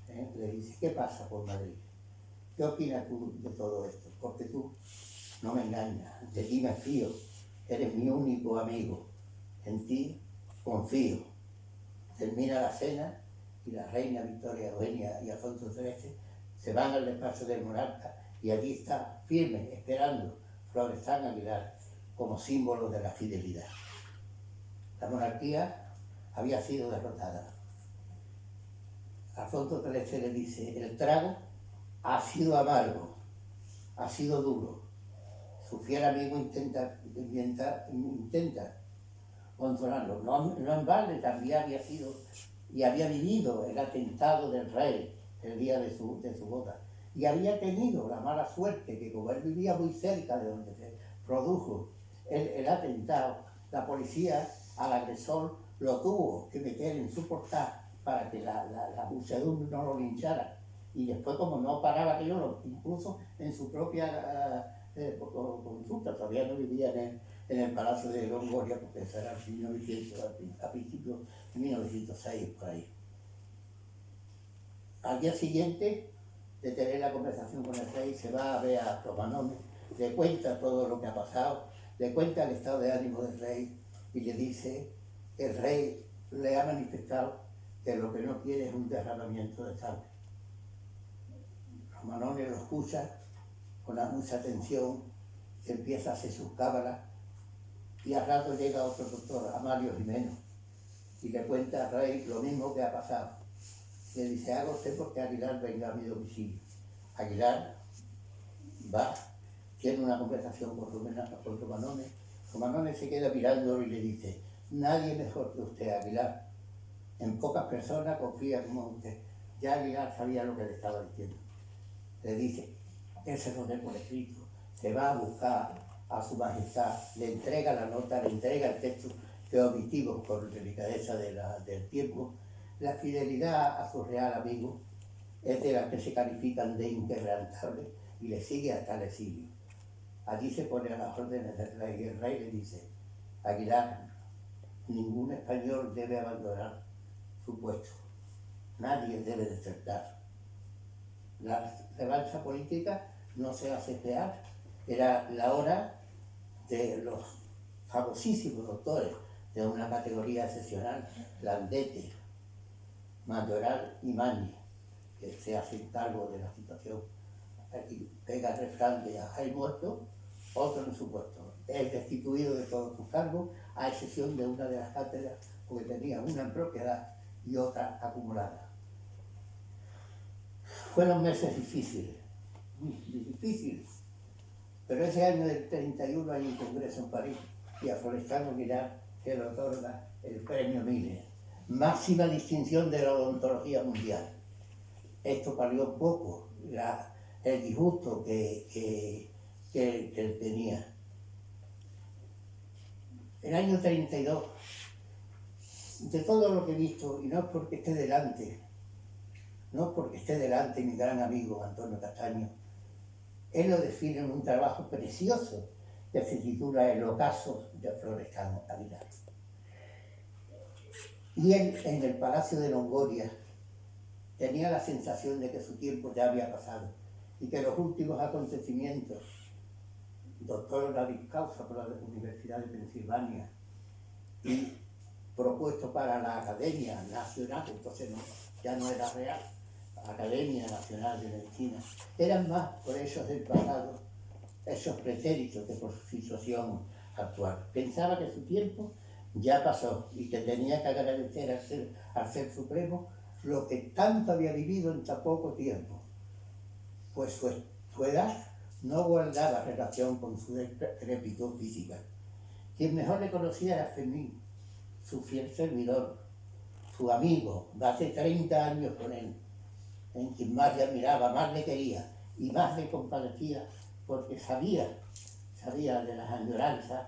le dice, ¿qué pasa por Madrid? ¿Qué opinas tú de todo esto? Porque tú no me engañas, de ti me fío, eres mi único amigo, en ti confío. Termina la cena y la reina Victoria Eugenia y Alfonso XIII se van al despacho del monarca y allí está, firme, esperando, Florestan Aguilar como símbolo de la fidelidad. La monarquía había sido derrotada. Alfonso XIII le dice, el trago ha sido amargo, ha sido duro. Su fiel amigo intenta consolarlo. No en balde también había sido y había vivido el atentado del rey el día de su boda. Y había tenido la mala suerte que, como él vivía muy cerca de donde se produjo el atentado, la policía al agresor lo tuvo que meter en su portal para que la muchedumbre no lo linchara. Y después, como no paraba aquello, incluso en su propia consulta, todavía no vivía en el Palacio de Longoria, porque eso era en 1900, a principios de 1906, por ahí. Al día siguiente de tener la conversación con el rey, se va a ver a Romanone, le cuenta todo lo que ha pasado, le cuenta el estado de ánimo del rey y le dice que el rey le ha manifestado que lo que no quiere es un derramamiento de sangre. Romanone lo escucha con mucha atención, se empieza a hacer sus cábalas y al rato llega otro doctor, Amalio Jimeno, y le cuenta al rey lo mismo que ha pasado. Le dice, haga usted porque Aguilar venga a mi domicilio. Aguilar va, tiene una conversación con Romanone. Romanone se queda mirándolo y le dice, nadie mejor que usted, Aguilar. En pocas personas confía como usted. Ya Aguilar sabía lo que le estaba diciendo. Le dice, él se lo dé por escrito, se va a buscar a su majestad, le entrega la nota, le entrega el texto, que omitivo por delicadeza del tiempo. La fidelidad a su real amigo es de las que se califican de inquebrantable y le sigue hasta el exilio. Allí se pone a las órdenes del rey y el rey le dice, Aguilar, ningún español debe abandonar su puesto. Nadie debe desertar. La revancha política no se hace esperar. Era la hora de los famosísimos doctores de una categoría excepcional, Landete, Mayoral y Mani, que se hacen cargo de la situación. Aquí pega el refrán de hay muerto, otro en su puesto. Es destituido de todos sus cargos, a excepción de una de las cátedras, porque tenía una en propiedad y otra acumulada. Fueron meses difíciles, muy difíciles, pero ese año del 31 hay un congreso en París y a Florestan Aguilar se le otorga el premio Miller, máxima distinción de la odontología mundial. Esto palió un poco el disgusto que él tenía. El año 32, de todo lo que he visto, y no es porque esté delante, mi gran amigo Antonio Castaño, él lo define en un trabajo precioso que se titula El ocaso de Florestan Aguilar. Y él, en el Palacio de Longoria, tenía la sensación de que su tiempo ya había pasado y que los últimos acontecimientos, doctor honoris causa por la Universidad de Pensilvania y propuesto para la Academia Nacional, entonces ya no era real, Academia Nacional de Medicina, eran más por ellos del pasado, esos pretéritos que por su situación actual. Pensaba que su tiempo ya pasó y que tenía que agradecer al Ser Supremo lo que tanto había vivido en tan poco tiempo, pues su edad no guardaba relación con su decrepitud física. Quien mejor le conocía era Fermín, su fiel servidor, su amigo, de hace 30 años con él, en quien más le admiraba, más le quería y más le compadecía, porque sabía de las añoranzas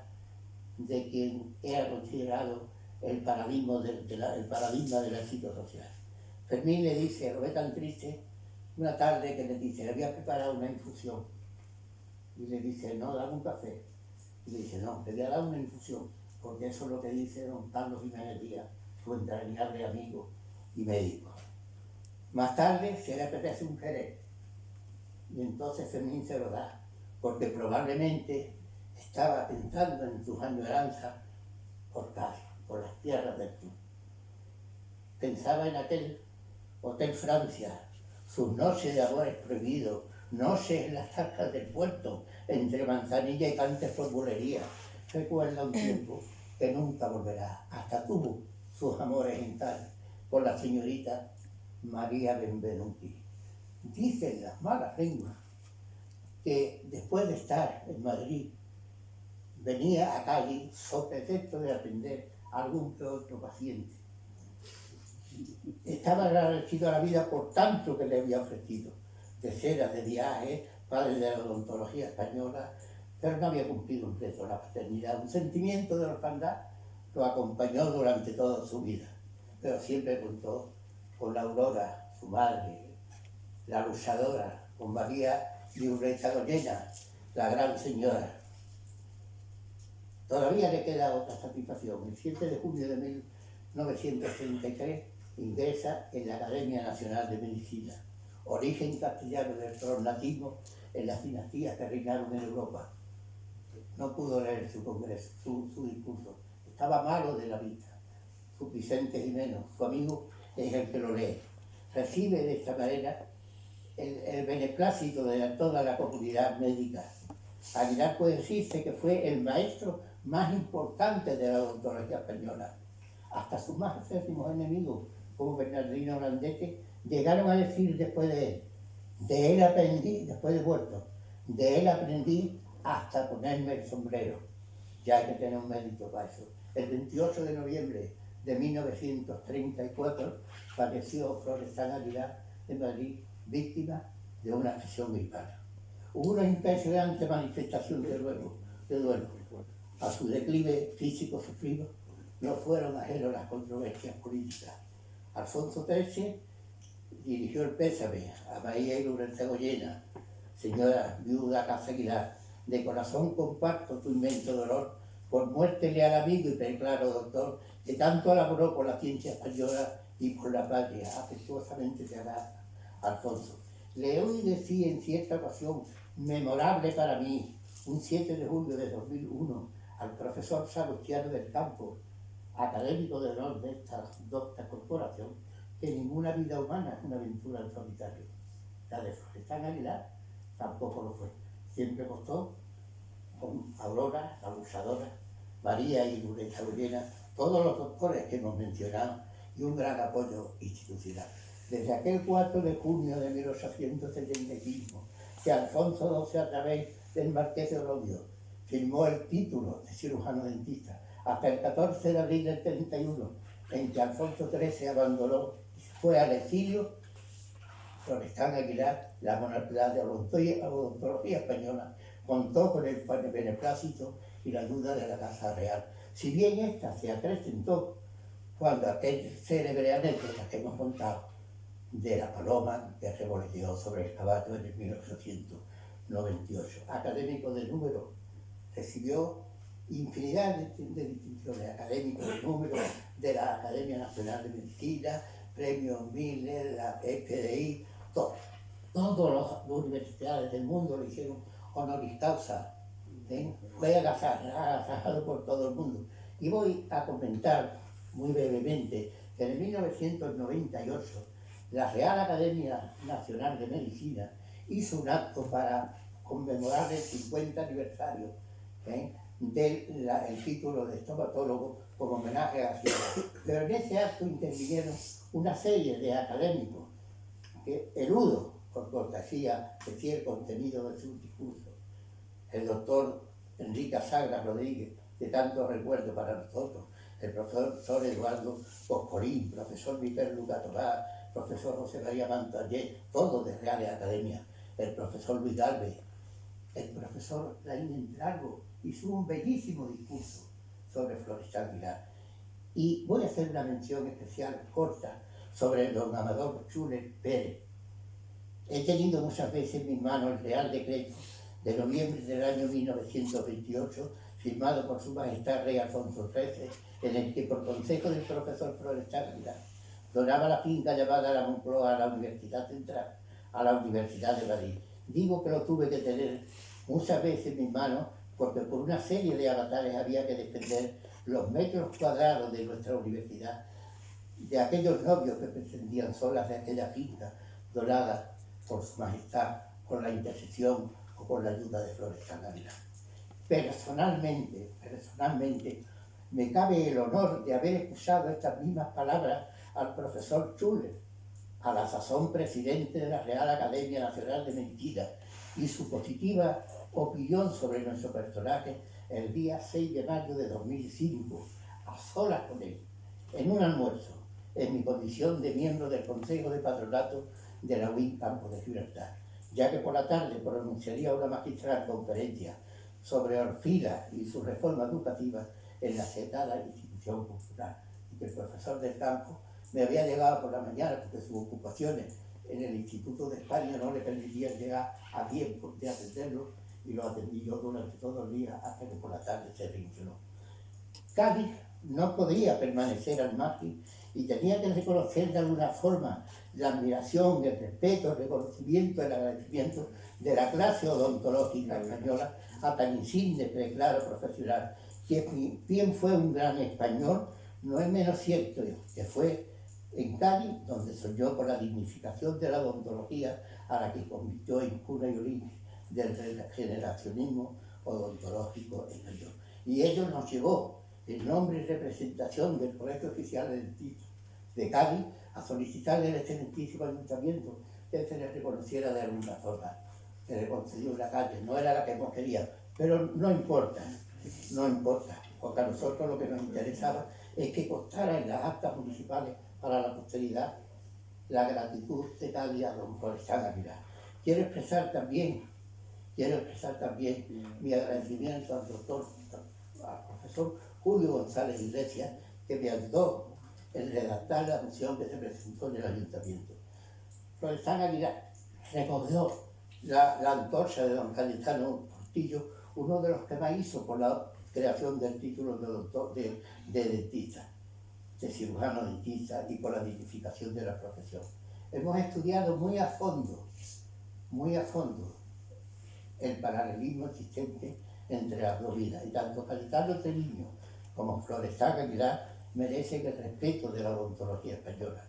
de quien era considerado el paradigma del éxito social. Fermín le dice, lo ve tan triste, una tarde que le dice, le había preparado una infusión. Y le dice, no, dame un café. Y le dice, no, te voy a dar una infusión, porque eso es lo que dice don Carlos Jiménez Díaz, su entrañable amigo y médico. Más tarde se le apetece un jerez. Y entonces Fermín se lo da, porque probablemente estaba pensando en sus añoranzas por Cádiz, por las tierras del sur. Pensaba en aquel Hotel Francia, sus noches de amores prohibidos, noches en las tarjas del puerto, entre manzanilla y cantes por bulería. Recuerda un tiempo que nunca volverá. Hasta tuvo sus amores en tal con la señorita María Benvenuti. Dicen las malas lenguas que después de estar en Madrid venía a Cádiz so pretexto de atender a algún que otro paciente. Estaba agradecido a la vida por tanto que le había ofrecido, de ceras, de viajes, padre de la odontología española, pero no había cumplido un reto, la paternidad. Un sentimiento de orfandad lo acompañó durante toda su vida, pero siempre contó con la Aurora, su madre, la luchadora, con María Violeta Goyena, la gran señora. Todavía le queda otra satisfacción. El 7 de junio de 1933 ingresa en la Academia Nacional de Medicina, origen castellano del pronatismo en las dinastías que reinaron en Europa. No pudo leer su congreso, su discurso. Estaba malo de la vista. Su Vicente Jiménez, su amigo, es el que lo lee. Recibe de esta manera el beneplácito de toda la comunidad médica. Aguilar puede decirse que fue el maestro más importante de la odontología española. Hasta sus más acérrimos enemigos, como Bernardino Landete, llegaron a decir después de él aprendí, después de muerto, de él aprendí hasta ponerme el sombrero. Ya hay que tener un mérito para eso. El 28 de noviembre de 1934 falleció Florestan Aguilar en Madrid, víctima de una afección gripal. Hubo una impresionante manifestación de duelo. A su declive físico sufrido no fueron ajenos las controversias políticas. Alfonso XIII dirigió el pésame a María Lorenza Goyena, señora viuda Casa Aguilar. De corazón comparto tu inmenso dolor por muértele al amigo y preclaro doctor, que tanto elaboró por la ciencia española y por la patria. Afectuosamente te abraza, Alfonso. Le oí decir en cierta ocasión, memorable para mí, un 7 de julio de 2001, al profesor Salustiano del Campo, académico de honor de esta docta corporación, que ninguna vida humana es una aventura en solitario. La de Florestan Aguilar tampoco lo fue. Siempre costó con Aurora, la abusadora, María y Lureta Urbina, todos los doctores que hemos mencionado y un gran apoyo institucional. Desde aquel 4 de junio de 1875, que Alfonso XII, a través del Marqués de Orodio, firmó el título de cirujano dentista, hasta el 14 de abril del 31, en que Alfonso XIII abandonó y fue al exilio, Florestan Aguilar, la de odontología española, contó con el beneplácito y la ayuda de la Casa Real. Si bien esta se acrecentó cuando aquel célebre anécdota que hemos contado de la paloma que revoloteó sobre el caballo en el 1898. Académico de número, recibió infinidad de distinciones, académico de número de la Academia Nacional de Medicina, premios Miller, la FDI, todas las universidades del mundo le hicieron honoris causa. Fue agasajado por todo el mundo. Y voy a comentar muy brevemente que en 1998 la Real Academia Nacional de Medicina hizo un acto para conmemorar el 50 aniversario del título de estomatólogo como homenaje a la ciencia. Pero en ese acto intervinieron una serie de académicos que eludo por cortesía decir el contenido de su discurso. El doctor Enrique Sagra Rodríguez, de tanto recuerdo para nosotros, el profesor Eduardo Boscorín, profesor Miquel Luca Torá, profesor José María Mantallé, todos de Reales Academia, el profesor Luis Galvez, el profesor Laín Entralgo, hizo un bellísimo discurso sobre Florestan Aguilar. Y voy a hacer una mención especial, corta, sobre el don Amador Chuler Pérez. He tenido muchas veces en mis manos el Real Decreto de noviembre del año 1928, firmado por Su Majestad Rey Alfonso XIII, en el que, por consejo del profesor Florestan Aguilar, donaba la finca llamada La Moncloa a la Universidad Central, a la Universidad de Madrid. Digo que lo tuve que tener muchas veces en mis manos porque por una serie de avatares había que defender los metros cuadrados de nuestra universidad de aquellos novios que pretendían solas de aquella finca donada por Su Majestad con la intercesión o con la ayuda de Florestan Aguilar. Personalmente, me cabe el honor de haber escuchado estas mismas palabras al profesor Chuler, a la sazón presidente de la Real Academia Nacional de Medicina, y su positiva opinión sobre nuestro personaje el día 6 de mayo de 2005, a solas con él, en un almuerzo, en mi condición de miembro del Consejo de Patronato de la UIN Campos de Gibraltar, ya que por la tarde pronunciaría una magistral conferencia sobre Orfila y su reforma educativa en la citada institución cultural, y que el profesor del campo me había llegado por la mañana porque sus ocupaciones en el Instituto de España no le permitían llegar a tiempo de atenderlo, y lo atendí yo durante todo el día hasta que por la tarde se rindió. Cádiz no podía permanecer al margen y tenía que reconocer de alguna forma la admiración, el respeto, el reconocimiento, el agradecimiento de la clase odontológica española a tan insigne, preclaro profesional, que bien fue un gran español. No es menos cierto que fue en Cádiz donde soñó por la dignificación de la odontología, a la que convirtió en cuna y origen del generacionismo odontológico español. Y ello nos llevó, en nombre y representación del Colegio Oficial de Dentistas de Cádiz, a solicitarle al excelentísimo ayuntamiento que se le reconociera de alguna forma. Se le concedió una calle, no era la que hemos querido, pero no importa, porque a nosotros lo que nos interesaba es que constara en las actas municipales para la posteridad la gratitud de Cádiz a don Florestan Aguilar. Quiero expresar también mi agradecimiento al profesor Julio González Iglesias, que me ayudó en redactar la moción que se presentó en el ayuntamiento. Florestan Aguilar recogió la antorcha de don Cayetano Portillo, uno de los que más hizo por la creación del título de doctor, de dentista, de cirujano dentista y por la dignificación de la profesión. Hemos estudiado muy a fondo el paralelismo existente entre las dos vidas, y tanto Cayetano Treviño como Florestan Aguilar merecen el respeto de la odontología española.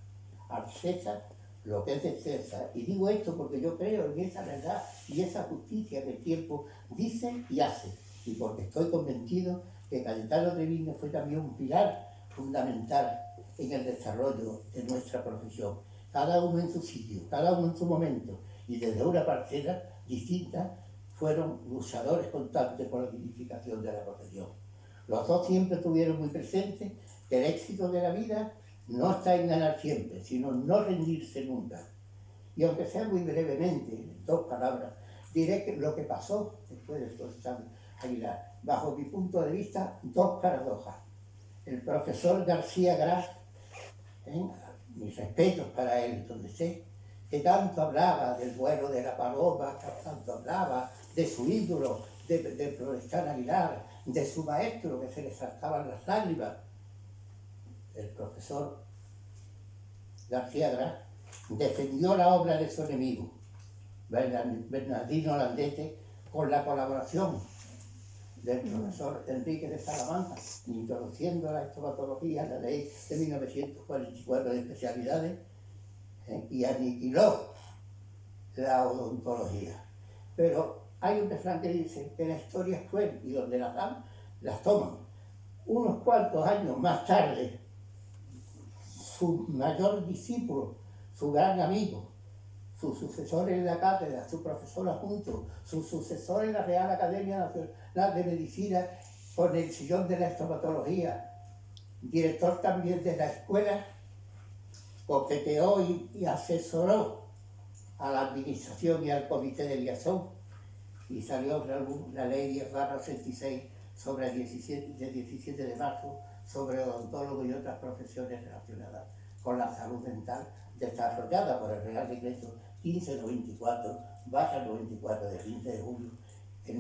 Al César lo que es de César, y digo esto porque yo creo en esa verdad y esa justicia que el tiempo dice y hace, y porque estoy convencido que Cayetano Treviño fue también un pilar fundamental en el desarrollo de nuestra profesión, cada uno en su sitio, cada uno en su momento, y desde una parcela distinta fueron luchadores constantes por la dignificación de la profesión. Los dos siempre tuvieron muy presente que el éxito de la vida no está en ganar siempre, sino no rendirse nunca. Y aunque sea muy brevemente, en 2 palabras, diré que lo que pasó después de Florestan Aguilar, bajo mi punto de vista, 2 paradojas. El profesor García Gras, mis respetos para él, donde sé, que tanto hablaba del vuelo de la paloma, que tanto hablaba de su ídolo, de Florestan Aguilar, de su maestro, que se le saltaban las lágrimas. El profesor García Gras defendió la obra de su enemigo, Bernardino Landete, con la colaboración del profesor Enrique de Salamanca, introduciendo la estomatología en la ley de 1944 de especialidades, y aniquiló la odontología. Pero hay un refrán que dice que la historia es cruel y donde las dan, las toman. Unos cuantos años más tarde, su mayor discípulo, su gran amigo, su sucesor en la cátedra, su profesor adjunto, su sucesor en la Real Academia Nacional de Medicina con el sillón de la estomatología, director también de la escuela, coqueteó y asesoró a la administración y al comité de liaison, y salió la ley 10/86 sobre el 17 de marzo sobre odontólogos y otras profesiones relacionadas con la salud dental, desarrollada por el Real Decreto 1594/94 del 15 de julio, que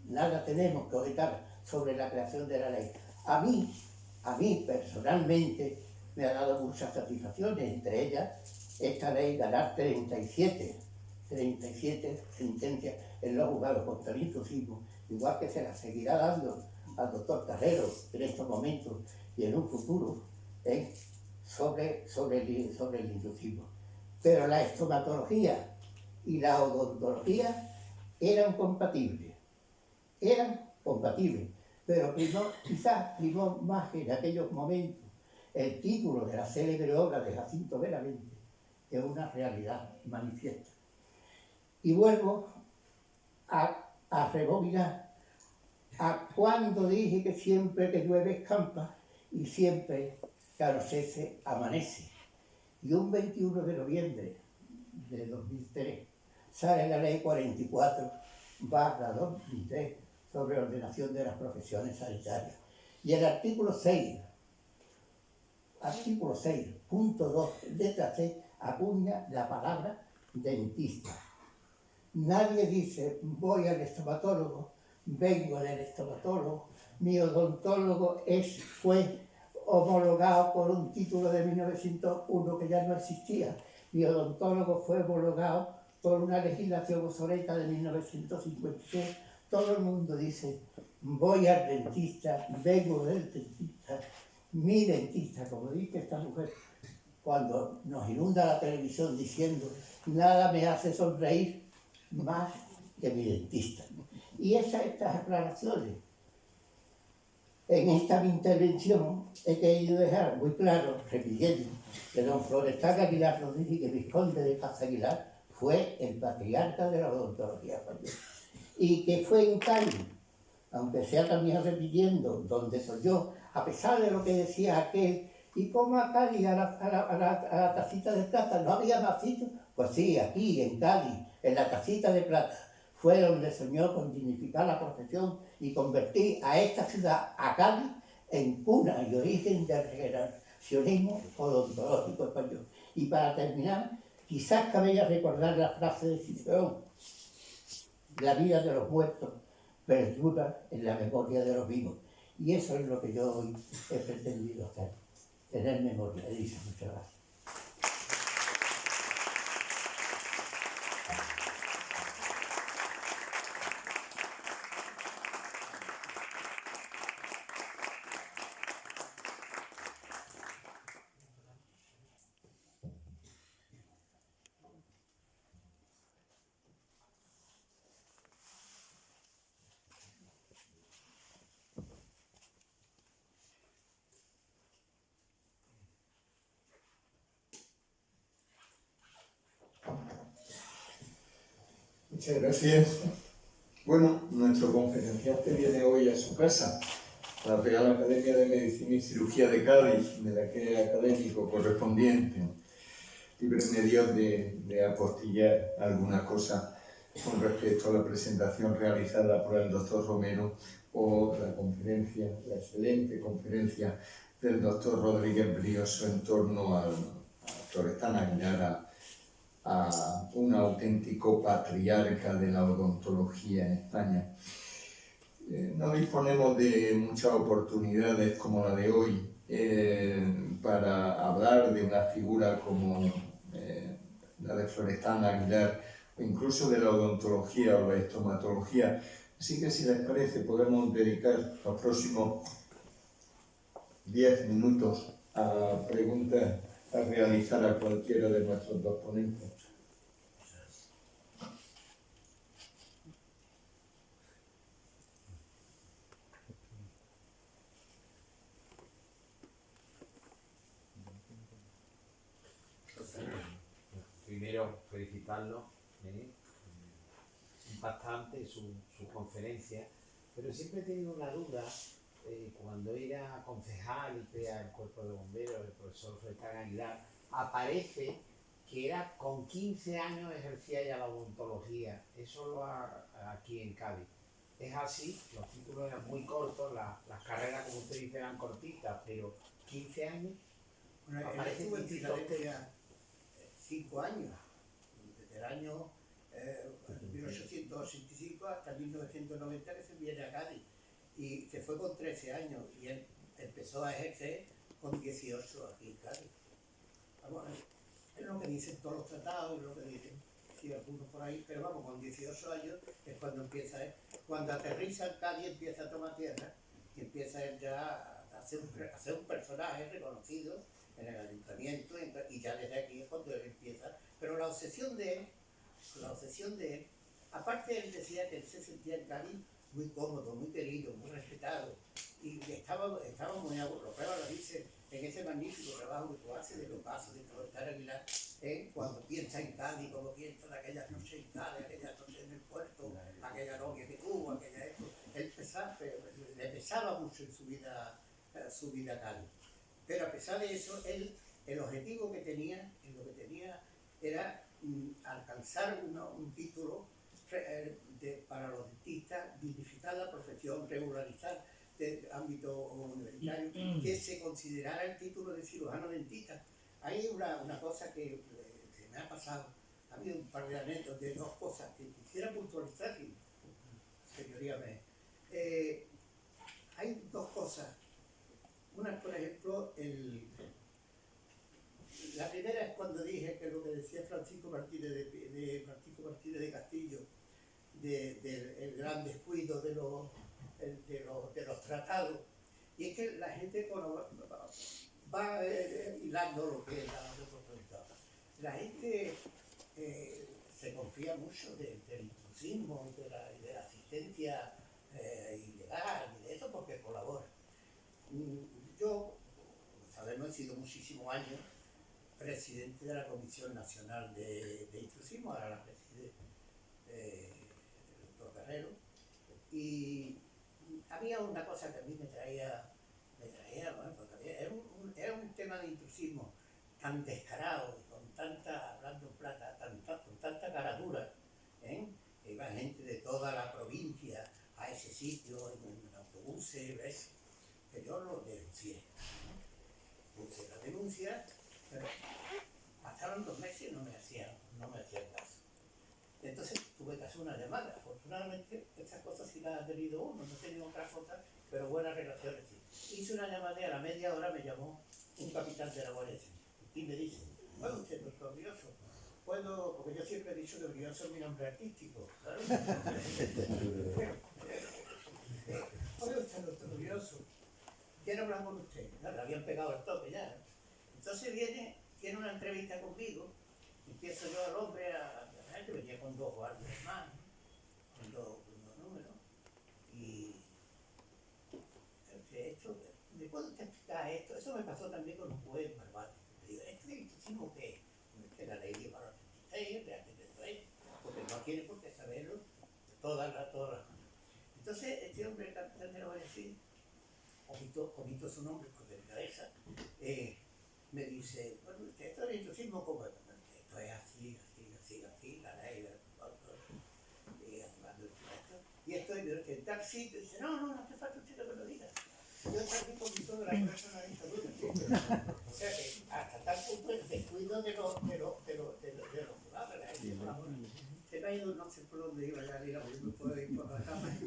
nada tenemos que objetar sobre la creación de la ley. A mí personalmente me ha dado muchas satisfacciones, entre ellas esta ley ganar 37 sentencias en los juzgados contra el intrusismo, igual que se la seguirá dando al doctor Carrero en estos momentos y en un futuro, sobre el intrusismo. Pero la estomatología y la odontología eran compatibles, pero quizás primó más en aquellos momentos el título de la célebre obra de Jacinto Benavente, que es una realidad manifiesta. Y vuelvo a rebobinar a cuando dije que siempre que llueve escampa y siempre que anochece amanece. Y un 21 de noviembre de 2003 sale la ley 44/2003 sobre ordenación de las profesiones sanitarias. Y el artículo 6.2, letra C, acuña la palabra dentista. Nadie dice voy al estomatólogo, vengo del estomatólogo, mi odontólogo fue homologado por un título de 1901 que ya no existía. Mi odontólogo fue homologado por una legislación obsoleta de 1956. Todo el mundo dice voy al dentista, vengo del dentista, mi dentista, como dice esta mujer, cuando nos inunda la televisión diciendo nada me hace sonreír más que mi dentista. Y estas aclaraciones, en esta mi intervención he querido dejar muy claro, repitiendo, que don Florestan Aguilar Rodríguez, que vizconde de Casa Aguilar, fue el patriarca de la odontología española. Y que fue en Cádiz, aunque sea también repitiendo, donde soy yo, a pesar de lo que decía aquel, y como a Cádiz, a la tacita de plata, ¿no había más sitios? Pues sí, aquí en Cádiz, en la tacita de plata, fue donde soñó con dignificar la profesión y convertir a esta ciudad, a Cádiz, en cuna y origen del regeneracionismo odontológico español. Y para terminar, quizás cabría recordar la frase de Cicerón: la vida de los muertos perdura en la memoria de los vivos. Y eso es lo que yo hoy he pretendido hacer, tener memoria. He dicho muchas gracias. Muchas gracias. Bueno, nuestro conferenciante viene hoy a su casa, a la Real Academia de Medicina y Cirugía de Cádiz, de la que es académico correspondiente. Libre medio de apostillar alguna cosa con respecto a la presentación realizada por el doctor Romero o la conferencia, la excelente conferencia del doctor Rodríguez Brioso en torno a Florestan Aguilar, a un auténtico patriarca de la odontología en España. No disponemos de muchas oportunidades como la de hoy para hablar de una figura como la de Florestan Aguilar, o incluso de la odontología o la estomatología. Así que, si les parece, podemos dedicar los próximos 10 minutos a preguntas a realizar a cualquiera de nuestros dos ponentes. Primero, felicitarlo, impactante su conferencia, pero siempre he tenido una duda. Cuando era concejal y crea el cuerpo de bomberos, el profesor Florestan Aguilar, aparece que era con 15 años ejercía ya la odontología, eso lo aquí en Cádiz. Es así, los títulos eran muy cortos, las carreras, como usted dice, eran cortitas, pero 15 años. Bueno, él estuvo en Filadelfia 5 años, desde el año 1885 hasta 1990, que se viene a Cádiz, y se fue con 13 años, y él empezó a ejercer con 18 aquí en Cádiz. Vamos, es lo que dicen todos los tratados, es lo que dicen, sí, algunos por ahí, pero vamos, con 18 años es cuando empieza él. Cuando aterriza en Cádiz empieza a tomar tierra, y empieza él ya a ser un personaje reconocido en el ayuntamiento, y ya desde aquí es cuando él empieza. Pero la obsesión de él, aparte él decía que él se sentía en Cádiz muy cómodo, muy querido, muy respetado, y estaba muy a gusto. Lo prueba lo dice en ese magnífico trabajo que tú haces de los pasos de Florestan Aguilar, cuando piensa en Cádiz, como piensa de aquellas noches en Cádiz, aquellas noches en el puerto, aquella novia que tuvo, aquella esto. Él le pesaba mucho en su vida Cádiz. Pero a pesar de eso, el objetivo que tenía era alcanzar un título para los dentistas, dignificar la profesión, regularizar el ámbito universitario, que se considerara el título de cirujano dentista. Hay una cosa que se me ha pasado, ha habido un par de anécdotas de dos cosas que quisiera puntualizar, señoría. Hay dos cosas. Una, por ejemplo, la primera es cuando dije que lo que decía Francisco Martínez de Castillo, del gran descuido de los tratados, y es que la gente va hilando lo que es la gente se confía mucho del intrusismo, de la asistencia ilegal y de eso, porque colabora. Yo, sabemos, he sido muchísimos años presidente de la Comisión Nacional de Intrusismo, ahora la preside el doctor Carrero, y había una cosa que a mí me traía bueno, porque era un tema de intrusismo tan descarado, hablando en plata, con tanta caradura, que iba gente de toda la provincia a ese sitio, en autobuses, ¿ves? Que yo lo denuncié. Puse la denuncia, pero pasaron 2 meses y no me hacían caso. Entonces tuve que hacer una llamada, porque afortunadamente estas cosas sí las ha tenido uno, no he tenido otras cosas, pero buenas relaciones sí. Hice una llamada y a la media hora me llamó un capitán de la Guardia Civil y me dice, ¿puede usted, doctor Brioso? Puedo, porque yo siempre he dicho que Brioso es mi nombre artístico, ¿sabes? ¿Puede usted, doctor Brioso? Quiero hablar con usted. No, le habían pegado el toque ya, ¿no? Entonces viene, tiene una entrevista conmigo, empiezo yo al hombre que venía con 2 guardias más, ¿no? con dos números, y esto, ¿me puede usted explicar esto? Eso me pasó también con un juez barbate. Le digo, ¿este delitismo qué es? Que la ley lleva a los 36, de aquel de porque no tiene por qué saberlo todas las cosas. Entonces, este hombre, el capitán de la Guardia Civil, omito su nombre por delicadeza, me dice, bueno, esto es intrusismo, como esto es así, la ley, y esto es que tal sitio, dice, no hace falta usted que me lo diga. Yo también con mi toda la persona de dictadura. O sea que hasta tal punto el descuido de los jurados, la gente por amor. Se me ha ido, no sé por dónde iba ya, digamos, yo me puedo ir por la cama,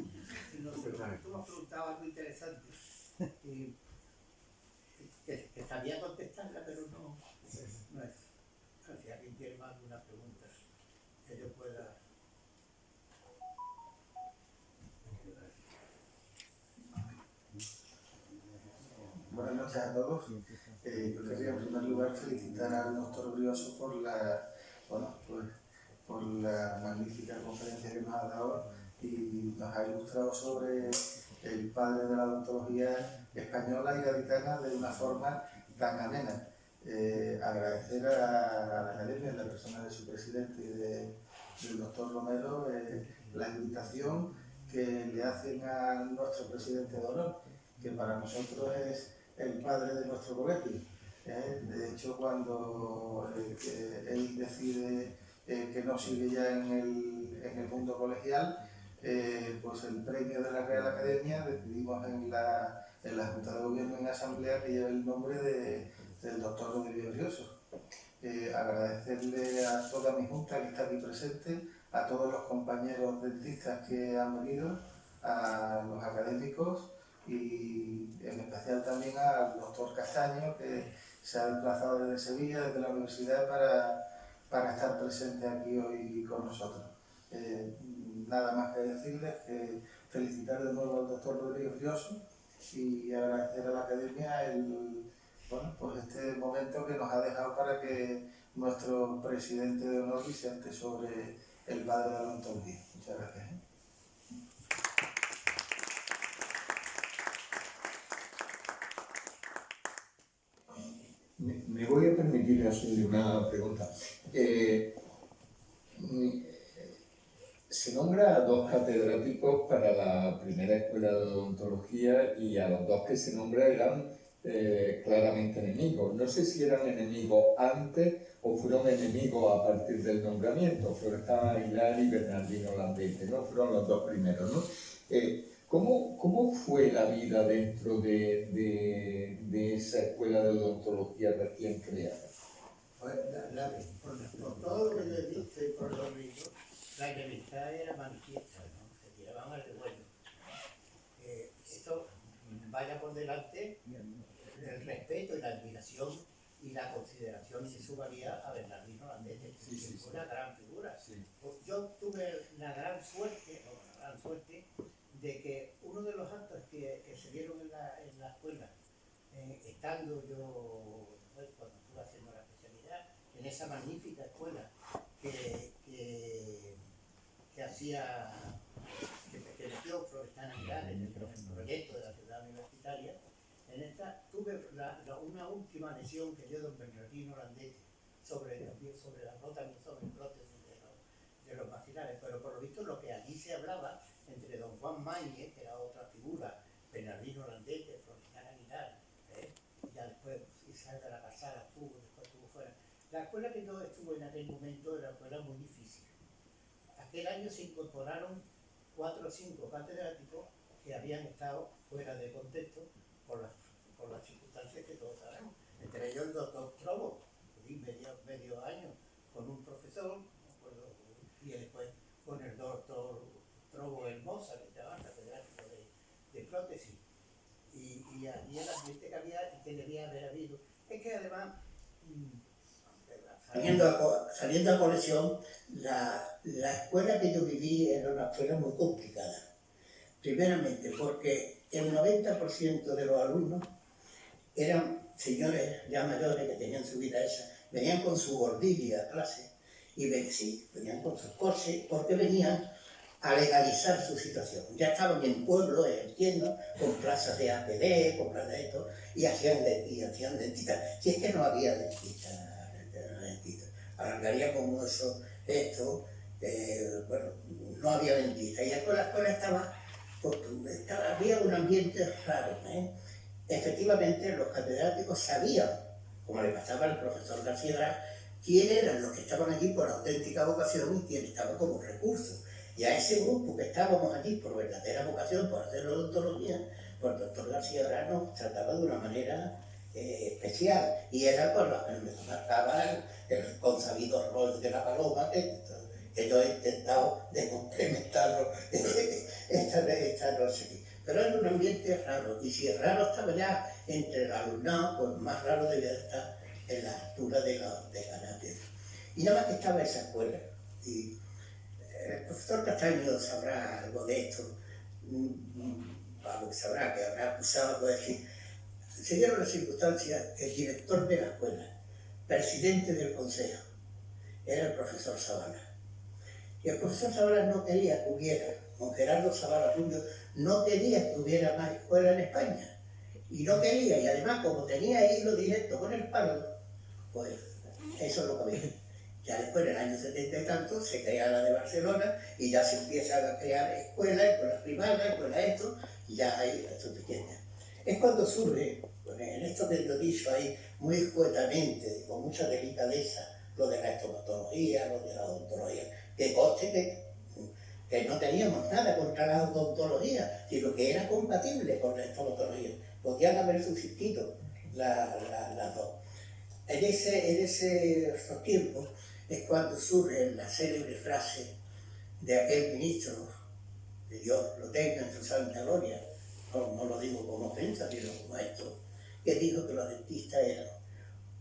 sino que tú me has preguntado algo interesante. Y, que sabía contestarla, pero no es. Si alguien tiene más de una pregunta que yo pueda. Buenas noches a todos. Yo quería en primer lugar felicitar al doctor Brioso por por la magnífica conferencia que nos ha dado y nos ha ilustrado sobre el padre de la odontología española y gaditana de una forma tan amena. Agradecer a la academia, en la persona de su presidente y del doctor Romero, la invitación que le hacen a nuestro presidente de honor, que para nosotros es el padre de nuestro colegio. De hecho, cuando él decide que no sigue ya en el mundo colegial, pues el premio de la Real Academia decidimos en la Junta de Gobierno y en la Asamblea que lleve el nombre del doctor Rodríguez Brioso. Agradecerle a toda mi Junta que está aquí presente, a todos los compañeros dentistas que han venido, a los académicos y en especial también al doctor Castaño, que se ha desplazado desde Sevilla, desde la universidad, para estar presente aquí hoy con nosotros. Nada más que decirles que felicitar de nuevo al doctor Rodríguez Brioso y agradecer a la Academia este momento que nos ha dejado para que nuestro presidente de honor diserte sobre el padre de la odontología. Muchas gracias. Me voy a permitir hacerle una pregunta. Se nombra a 2 catedráticos para la primera escuela de odontología y a los 2 que se nombra eran claramente enemigos. No sé si eran enemigos antes o fueron enemigos a partir del nombramiento. Florestan Aguilar y Bernardino Landete, ¿no? Fueron los 2 primeros, ¿no? ¿Cómo fue la vida dentro de esa escuela de odontología recién creada? Pues por todo lo que yo he visto y por lo visto, la enemistad era manifiesta, ¿no? Se tiraban al revuelo. Esto vaya por delante el respeto y la admiración y la consideración que se sumaría a Bernardino Landete, que fue una gran figura. Pues yo tuve la gran suerte de que uno de los actos que se dieron en la escuela, estando yo, cuando estuve haciendo la especialidad, en esa magnífica escuela que metió Florestan Aguilar en el proyecto de la ciudad universitaria, en esta tuve una última lesión que dio don Bernardino Landete sobre la nota, sobre prótesis de los maxilares, pero por lo visto lo que allí se hablaba entre don Juan Mañez, que era otra figura, Bernardino Landete, Florestan Aguilar, ya después Isabel de la Casada después estuvo fuera. La escuela que yo estuve en aquel momento era una escuela muy difícil. Aquel año se incorporaron 4 o 5 catedráticos que habían estado fuera de contexto por las circunstancias que todos sabemos. Entre ellos el doctor Trobo, medio año con un profesor, y después con el doctor y el ambiente que había y que debía haber habido. Es que además, saliendo a colección, la escuela que yo viví era una escuela muy complicada. Primeramente porque el 90% de los alumnos eran señores ya mayores que tenían su vida hecha, venían con su gordilla a clase y venían con sus coches porque venían a legalizar su situación. Ya estaban en pueblos, entiendo, con plazas de APD, con plazas de esto, y hacían dentistas. Si es que no había dentistas. Alargaría como eso, esto, bueno, no había dentistas. Y después la escuela había un ambiente raro, ¿eh? Efectivamente, los catedráticos sabían, como le pasaba al profesor García, quiénes eran los que estaban allí por auténtica vocación y quiénes estaban como recursos. Y a ese grupo que estábamos allí por verdadera vocación, por hacer odontología, pues el doctor García nos trataba de una manera especial. Y era con los que me marcaba el consabido rol de la paloma, que yo he intentado de complementarlo esta noche. Pero era un ambiente raro, y si raro estaba ya entre el alumnado, pues más raro debía estar en la altura de la piedra. Y nada más que estaba esa escuela, y el profesor Castaño sabrá algo de esto, sabrá que habrá acusado de decir, se dieron las circunstancias, el director de la escuela, presidente del consejo, era el profesor Zavala. Y el profesor Zavala no quería que hubiera, con Gerardo Zavala Rubio, no quería que hubiera más escuela en España. Y no quería, y además como tenía hilo directo con el paro, pues eso es lo que había. Ya después, en el año 70 y tanto, se crea la de Barcelona y ya se empiezan a crear escuelas primarias, escuelas esto, y ya hay suficiente. Es cuando surge, pues en esto que yo he dicho ahí, muy escuetamente, con mucha delicadeza, lo de la estomatología, lo de la odontología, que conste que no teníamos nada contra la odontología, sino que era compatible con la estomatología. Podían haber subsistido las dos. En esos tiempos es cuando surge la célebre frase de aquel ministro, que Dios lo tenga en su santa gloria, no lo digo como ofensa, sino como esto, que dijo que los dentistas eran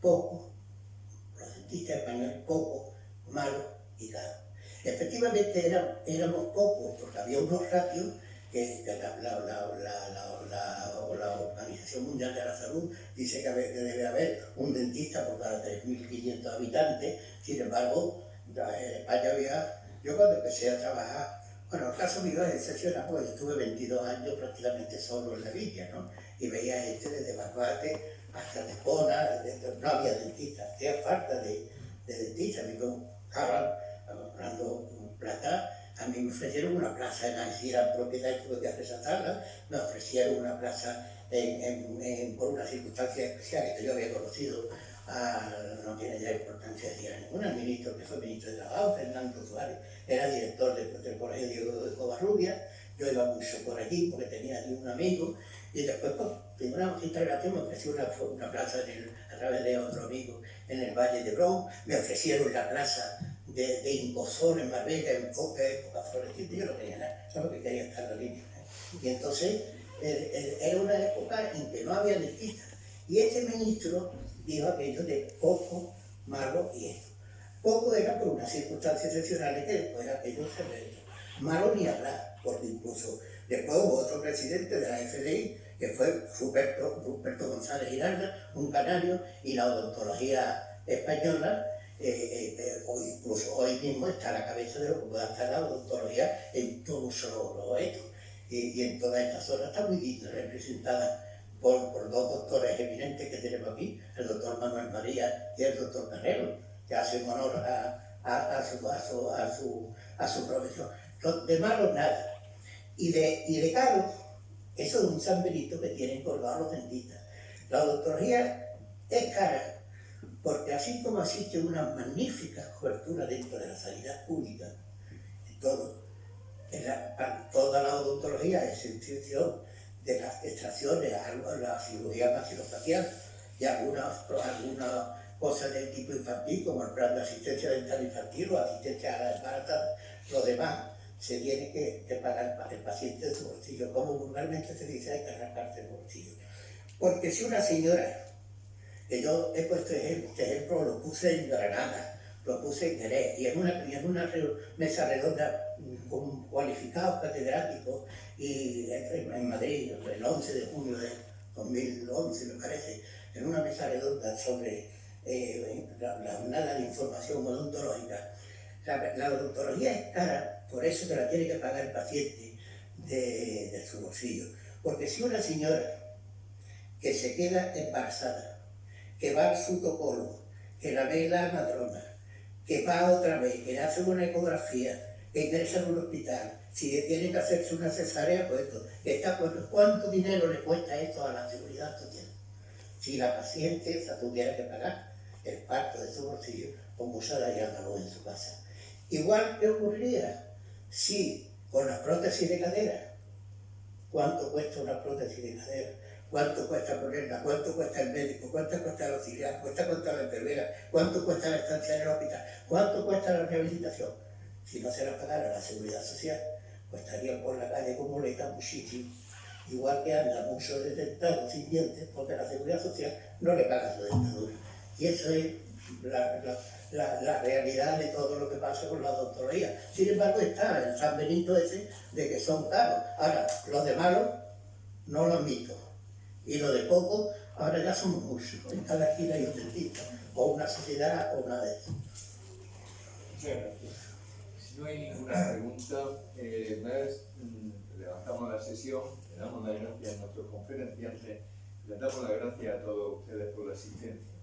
pocos, los dentistas españoles pocos, malos y caros. Efectivamente éramos pocos, porque había unos ratios que la Organización Mundial de la Salud dice que debe haber un dentista por cada 3.500 habitantes. Sin embargo, en España había, yo cuando empecé a trabajar, bueno, el caso mío es excepcional, porque yo estuve 22 años prácticamente solo en la villa, ¿no? Y veía gente desde Barbate hasta Tejona, no había dentistas, hacía falta de dentistas. A mí me buscaban hablando plata, a mí me ofrecieron una plaza en Alcira, propiedad, y tuve que resaltarla, me ofrecieron una plaza por una circunstancia especial que yo había conocido, no tiene ya importancia ninguna, el ministro que fue ministro de Trabajo, Fernando Suárez, era director del Colegio de Covarrubias. Yo iba mucho por allí porque tenía allí un amigo, y después, pues, primero una integración me ofreció una plaza a través de otro amigo en el Valle de Bron, me ofrecieron la plaza de Incosón en Marbella, en época florecita, yo no tenía nada, solo que quería estar en la línea. Y entonces era una época en que no había dentistas, y este ministro dijo aquello de poco, malo y esto. Poco era por unas circunstancias excepcionales que después aquello se realizó. Malo ni hablar, porque incluso después hubo otro presidente de la FDI, que fue Ruperto González Giralda, un canario, y la odontología española, incluso hoy mismo está a la cabeza de lo que pueda estar la odontología en todos los hechos. Y en toda esta zona está muy bien representada por dos doctores eminentes que tenemos aquí, el doctor Manuel María y el doctor Carrero, que hacen honor a su profesión. De malo nada. Y de caro, eso es un San Benito que tienen colgados los dentistas. La odontología es cara, porque así como existe una magnífica cobertura dentro de la sanidad pública, en todo, toda la odontología es excepción de las extracciones, la cirugía maxilofacial y algunas cosas del tipo infantil, como el plan de asistencia dental infantil o asistencia a la embarazadas, lo demás se tiene que pagar el paciente de su bolsillo. Como vulgarmente se dice, hay que arrancarse el bolsillo. Porque si una señora, que yo he puesto este ejemplo, lo puse en Granada, lo puse en Jerez, y en una mesa redonda con cualificados catedráticos, y en Madrid, el 11 de junio de 2011 me parece, en una mesa redonda sobre la jornada de información odontológica. La odontología es cara, por eso que la tiene que pagar el paciente de su bolsillo. Porque si una señora que se queda embarazada, que va al protocolo, que la ve la madrona, que va otra vez, que le hace una ecografía, que ingresa en un hospital, si tiene que hacerse una cesárea, pues esto, ¿cuánto dinero le cuesta esto a la seguridad social? Si la paciente esa tuviera que pagar el parto de su bolsillo, con mucha dañándolo en su casa. Igual que ocurriría si con las prótesis de cadera, ¿cuánto cuesta una prótesis de cadera? ¿Cuánto cuesta ponerla? ¿Cuánto cuesta el médico? ¿Cuánto cuesta el auxiliar? ¿Cuánto cuesta la enfermera? ¿Cuánto cuesta la estancia en el hospital? ¿Cuánto cuesta la rehabilitación? Si no se la pagara la seguridad social, pues estarían por la calle con muletas muchísimo. Igual que anda mucho de dentado sin dientes, porque la seguridad social no le paga su dentadura. Y eso es la realidad de todo lo que pasa con la odontología. Sin embargo, está el San Benito ese de que son caros. Ahora, los de malos no lo admito. Y lo de poco, ahora ya somos muchos. En cada esquina hay un dentista, o una sociedad, o una de esas. Si no hay ninguna pregunta, levantamos la sesión, le damos las gracias a nuestros conferenciantes, les damos las gracias a todos ustedes por la asistencia.